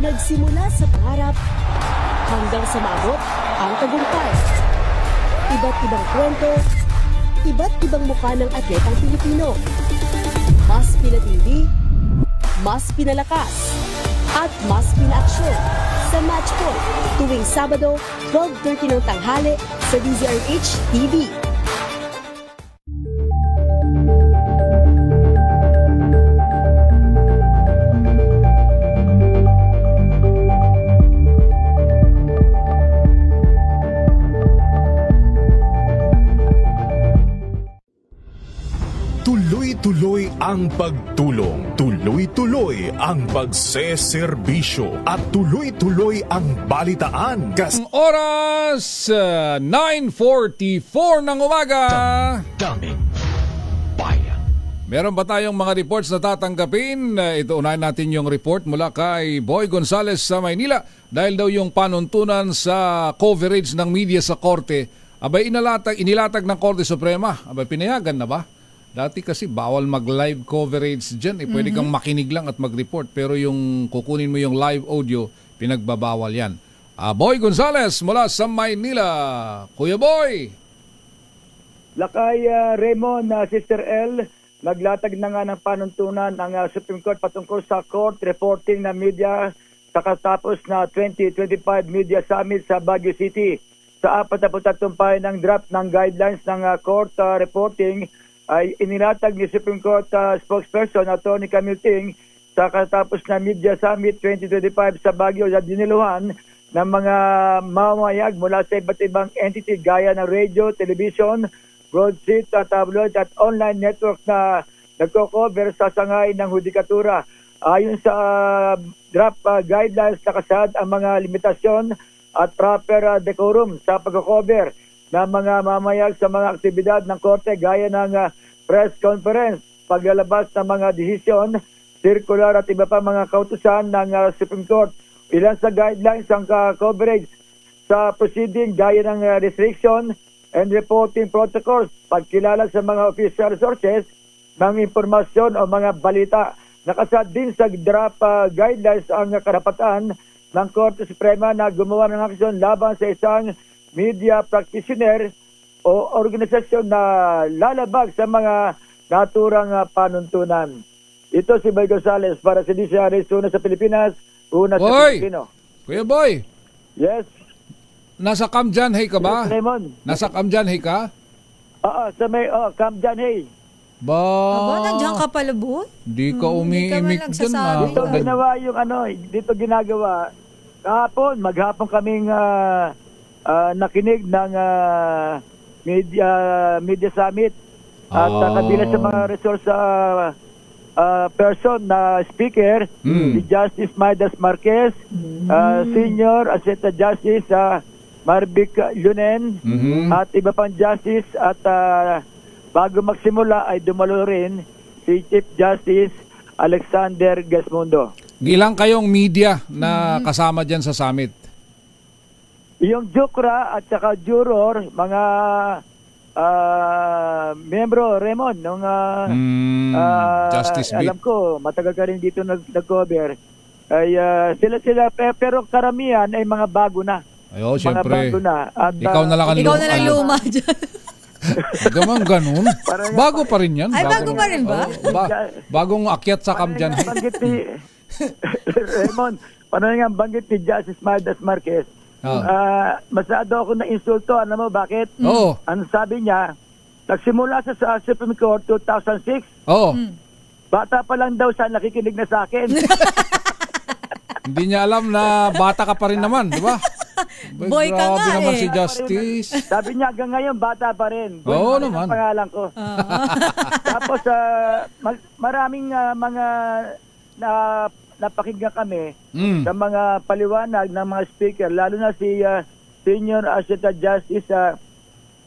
Nagsimula sa pangarap hanggang sa maabot ang tagumpay. Iba't ibang kwento, iba't ibang mukha ng atletang Pilipino. Mas pinatindi, mas pinalakas, at mas pinaaksyon sa Match Point tuwing Sabado, 12:30 ng tanghali sa DZRH TV. Tuloy-tuloy ang pagtulong, tuloy-tuloy ang pagseserbisyo, at tuloy-tuloy ang balitaan. Ang oras, 9:44 ng umaga. Daming bayan. Meron ba tayong mga reports na tatanggapin? Ito, unahin natin yung report mula kay Boy Gonzales sa Maynila. Dahil daw yung panuntunan sa coverage ng media sa korte, abay inilatag ng Korte Suprema. Abay pinayagan na ba? Dati kasi bawal mag-live coverage dyan. Pwede kang makinig lang at mag-report. Pero yung kukunin mo yung live audio, pinagbabawal yan. Boy Gonzales mula sa Maynila. Kuya Boy! Lakay Raymond, Sister L, naglatag na nga ng panuntunan ng Supreme Court patungkol sa court reporting na media sa katapos na 2025 Media Summit sa Baguio City. Sa 43 ng draft ng guidelines ng court reporting, ay inilatag ni Supreme Court spokesperson Atty. Camille Ting sa katapos na Media Summit 2025 sa Baguio na diniluhan ng mga mamayag mula sa iba't ibang entity gaya ng radio, television, broadsheet, tabloid at online network na nagko-cover sa sangay ng hudikatura. Ayon sa draft guidelines, nakasaad ang mga limitasyon at proper decorum sa pagko-cover ng mga mamayag sa mga aktibidad ng korte gaya ng press conference, paglalabas ng mga desisyon, circular at iba pa mga kautusan ng Supreme Court. Ilan sa guidelines ang coverage sa proceeding gaya ng restriction and reporting protocols, pagkilala sa mga official sources ng impormasyon o mga balita. Nakasad din sa draft guidelines ang karapatan ng Korte Suprema na gumawa ng aksyon laban sa isang media practitioner o organisasyon na lalabag sa mga naturang panuntunan. Ito si Boy Gonzales para sa DZRH, una sa Pilipinas, una sa Pilipino. Kuya Boy! Yes? Nasa Camp Janhay ka ba? Yes, Raymond. Nasa Camp Janhay ka? Sa may Camp Janhay. Ba? Nandiyan ka pala, Boy? Di ka umiimik dyan. Dito ginawa yung dito ginagawa. Maghapon kaming nakinig ng media summit at kabila sa mga resource person na speaker, si Justice Maidas Marquez, Senior Assistant Justice Marvic Lunen, at iba pang justice, at bago magsimula ay dumalo rin si Chief Justice Alexander Gasmundo. Ilang kayong media na kasama dyan sa summit? Yung Jukra at saka juror, mga membro, Raymond, nung Justice alam ko, matagal ka rin dito nag-cover, ay sila, pero karamihan ay mga bago na. Ayo, siyempre. Bago na. At, ikaw na lang ang ikaw na lang luma dyan. Gamang ganun. Bago pa rin yan. Ay, bago pa rin ba? Bagong akyat sa Camp Janhay. Raymond, paano nga banggit ni Justice Maidas Marquez? Masyado ako na insulto. Alam mo bakit? Ang sabi niya, nagsimula sa Supreme Court 2006. Bata pa lang daw siya nakikinig na sa akin. Hindi niya alam na bata ka pa rin naman, di ba? Boy ka nga naman si Justice. Sabi niya hanggang ngayon bata pa rin. Oo naman. Ang pangalan ko. Tapos maraming mga napakinggan kami sa mga paliwanag ng mga speaker, lalo na si Senior Assistant Justice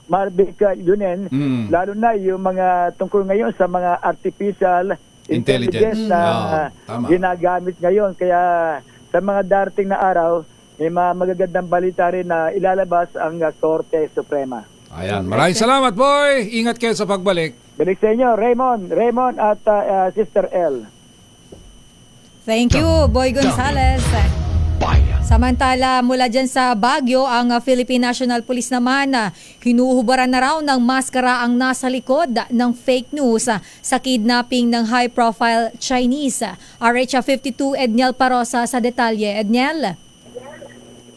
Marvic Lunen, lalo na yung mga tungkol ngayon sa mga artificial intelligence na ginagamit ngayon. Kaya sa mga darating na araw, may mga magagandang balita rin na ilalabas ang Korte Suprema. Ayan, maraming salamat, boy. Ingat kayo sa pagbalik. Balik sa inyo, Raymond at Sister L. Thank you, Boy Gonzales. Samantala, mula dyan sa Baguio, ang Philippine National Police naman, hinuhubaran na raw ng maskara ang nasa likod ng fake news sa kidnapping ng high-profile Chinese. RH52 Edniel Parosa sa detalye. Edniel?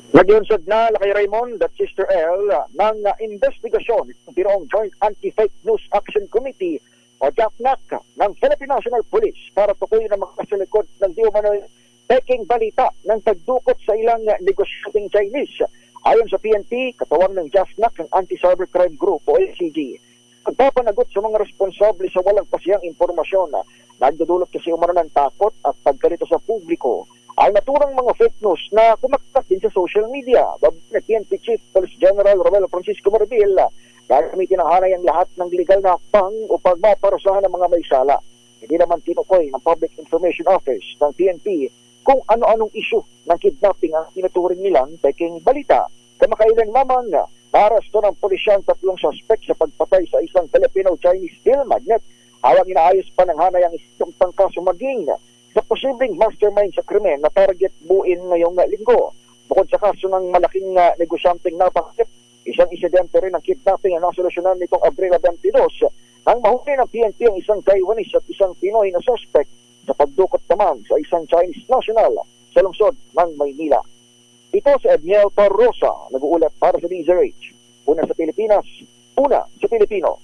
Nagyunsod na Lakay Raymond at Sister L ng investigasyon ng Biroong Joint Anti-Fake News Action Committee o JAFNAC ng Philippine National Police para tukuyin ang mga kasalikod ng di umano'y peking balita ng pagdukot sa ilang negosyanteng Chinese. Ayon sa PNP, katawan ng JAFNAC ng Anti-Cybercrime Group o ACG, pagpapanagot sa mga responsable sa walang pasiyang impormasyon na nagdudulot kasi umano ng takot at pagkalito sa publiko ay naturang mga fake news na kumakalat din sa social media. Babalik PNP Chief Police General Romel Francisco Marbil, gagamitin ang hanay ang lahat ng legal na pang upang maparusahan ng mga may sala. Hindi naman tinukoy ng Public Information Office ng PNP kung ano-anong issue ng kidnapping ang tinuturing nilang peking balita. Kamakailan lamang narasto ng pulisya ang 3 suspect sa pagpatay sa isang Filipino-Chinese steel magnet. Habang inaayos pa ng hanay ang isang pangkaso maging sa posibleng mastermind sa krimen na target buuin ngayong linggo. Bukod sa kaso ng malaking negosyanteng napakit, isang insidente rin ng kidnapping ang nasolusyonan nitong Abril 22 nang mahuli ng PNP ang isang Taiwanese at isang Pinoy na suspect sa pagdukot naman sa isang Chinese national sa lungsod ng Maynila. Ito si Edniel Parrosa, nag-uulat para sa DZRH. Una sa Pilipinas, una sa Pilipino.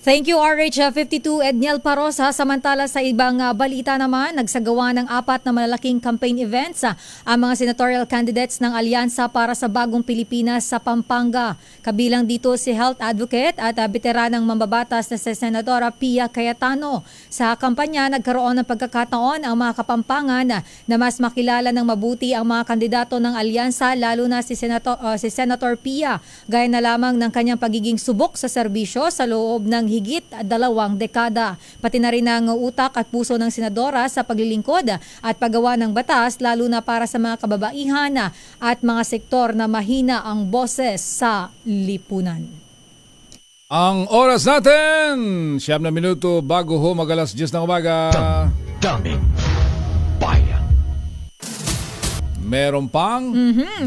Thank you, RH52 Edniel Parrosa. Samantala sa ibang balita naman, nagsagawa ng 4 na malalaking campaign events ang mga senatorial candidates ng Alyansa para sa Bagong Pilipinas sa Pampanga. Kabilang dito si health advocate at veteranang mambabatas na si Senadora Pia Cayetano. Sa kampanya, nagkaroon ng pagkakataon ang mga Kapampangan na mas makilala ng mabuti ang mga kandidato ng Alyansa, lalo na si Senator Pia, gaya na lamang ng kanyang pagiging subok sa serbisyo sa loob ng higit 2 dekada. Pati na rin ang utak at puso ng senadora sa paglilingkod at paggawa ng batas, lalo na para sa mga kababaihan at mga sektor na mahina ang boses sa lipunan. Ang oras natin, 9 na minuto bago ho mag-alas 10 ng umaga. Daming bayan. Meron pang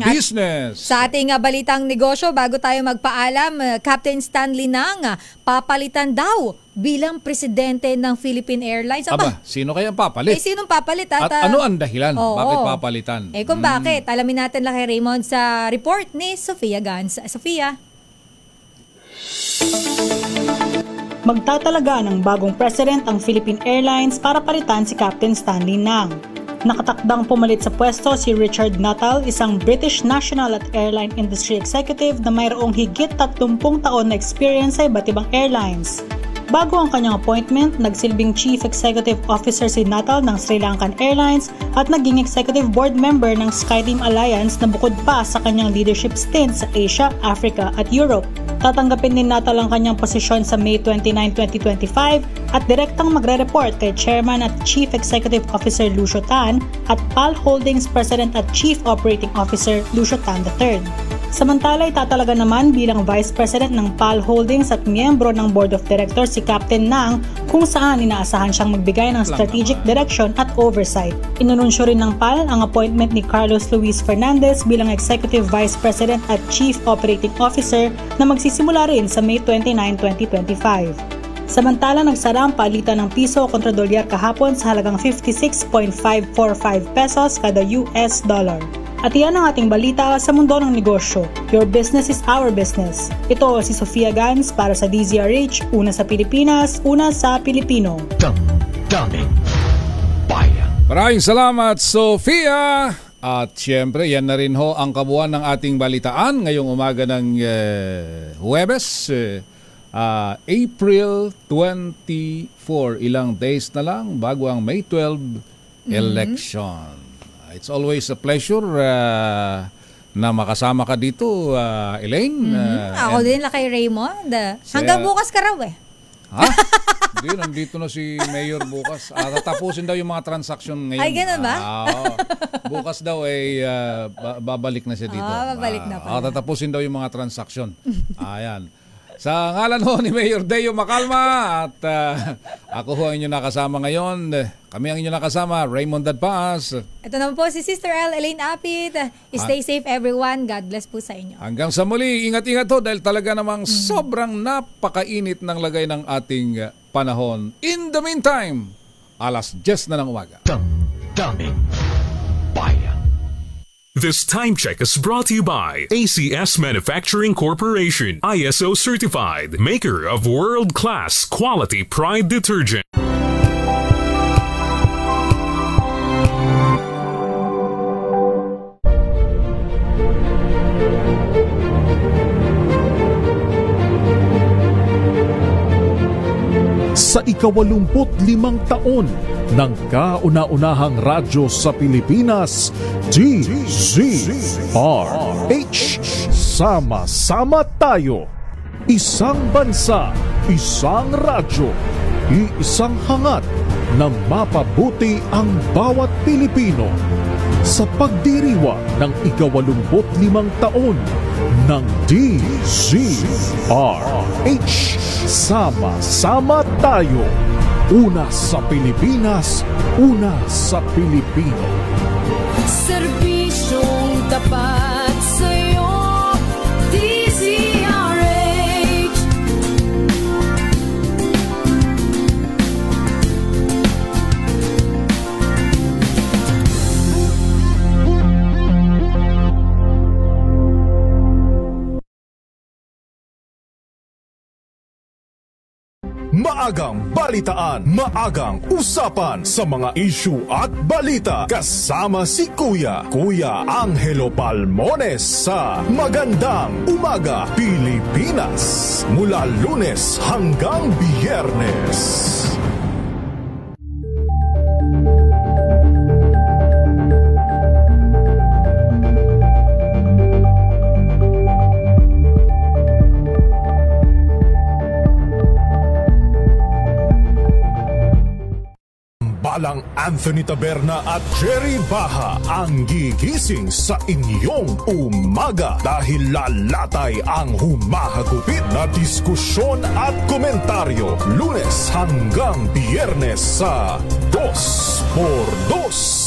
business. Sa ating balitang negosyo, bago tayo magpaalam, Captain Stanley Nang papalitan daw bilang presidente ng Philippine Airlines. Aba, sino kaya papalit? Sinong papalit? At ano ang dahilan? Bakit papalitan? Kung bakit? Alamin natin lang kay Raymond sa report ni Sofia Gans. Sofia? Magtatalaga ng bagong president ang Philippine Airlines para palitan si Captain Stanley Nang. Nakatakdang pumalit sa pwesto si Richard Nuttall, isang British national at airline industry executive na mayroong higit 30 taon na experience sa iba't ibang airlines. Bago ang kanyang appointment, nagsilbing Chief Executive Officer si Nuttall ng Sri Lankan Airlines at naging Executive Board Member ng SkyTeam Alliance na bukod pa sa kanyang leadership stint sa Asia, Africa at Europe. Tatanggapin ni Nuttall ang kanyang posisyon sa May 29, 2025 at direktang magre-report kay Chairman at Chief Executive Officer Lucio Tan at PAL Holdings President at Chief Operating Officer Lucio Tan III. Samantala, itatalaga naman bilang Vice President ng PAL Holdings at miyembro ng Board of Directors si Captain Nang, kung saan inaasahan siyang magbigay ng strategic direction at oversight. Inununsyo rin ng PAL ang appointment ni Carlos Luis Fernandez bilang Executive Vice President at Chief Operating Officer na magsisimula rin sa May 29, 2025. Samantala, nagsara ang palitan ng piso kontra dolyar kahapon sa halagang 56.545 pesos kada US dollar. At iyan ang ating balita sa mundo ng negosyo. Your business is our business. Ito si Sofia Gans para sa DZRH, una sa Pilipinas, una sa Pilipino. Daming bayan. Maraming salamat, Sofia! At syempre, yan na rin ho ang kabuuan ng ating balitaan ngayong umaga ng Huwebes, April 24. Ilang days na lang bago ang May 12 election. It's always a pleasure na makasama ka dito, Elaine. Ako din lang kay Raymond. Hanggang bukas ka raw Ha? Hindi, nandito na si Mayor bukas. Tatapusin daw yung mga transaksyon ngayon. Ay, ganun ba? Bukas daw ay babalik na siya dito. Babalik na pala. Tatapusin daw yung mga transaksyon. Ayan. Sa ngalan ho ni Mayor Deo Macalma at ako ho ang inyong nakasama ngayon. Kami ang inyong nakasama, Raymond Dadpaas. Ito naman po si Sister L, Elaine Apit. Stay safe everyone. God bless po sa inyo. Hanggang sa muli, ingat-ingat ho dahil talaga namang sobrang napakainit ng lagay ng ating panahon. In the meantime, alas 10 na ng umaga. Daming bayan. This time check is brought to you by ACS Manufacturing Corporation, ISO certified, maker of world-class quality Pride detergent. Sa ika-85 taon ng kauna-unahang radyo sa Pilipinas, DZRH. Sama-sama tayo. Isang bansa, isang radyo, iisang hangat na mapabuti ang bawat Pilipino. Sa pagdiriwa ng ika-85 taon ng DZRH. Sama-sama tayo. Una sa Pilipinas, una sa Pilipino. Serbisyong tapat sa'yo, DZRH. Maagang balitaan, maagang usapan sa mga issue at balita. Kasama si Kuya Angelo Palmones sa Magandang Umaga Pilipinas. Mula Lunes hanggang Biyernes. Balang Anthony Taberna at Jerry Baha ang gigising sa inyong umaga dahil lalatay ang humahagupit na diskusyon at komentaryo Lunes hanggang Biyernes sa 2x2.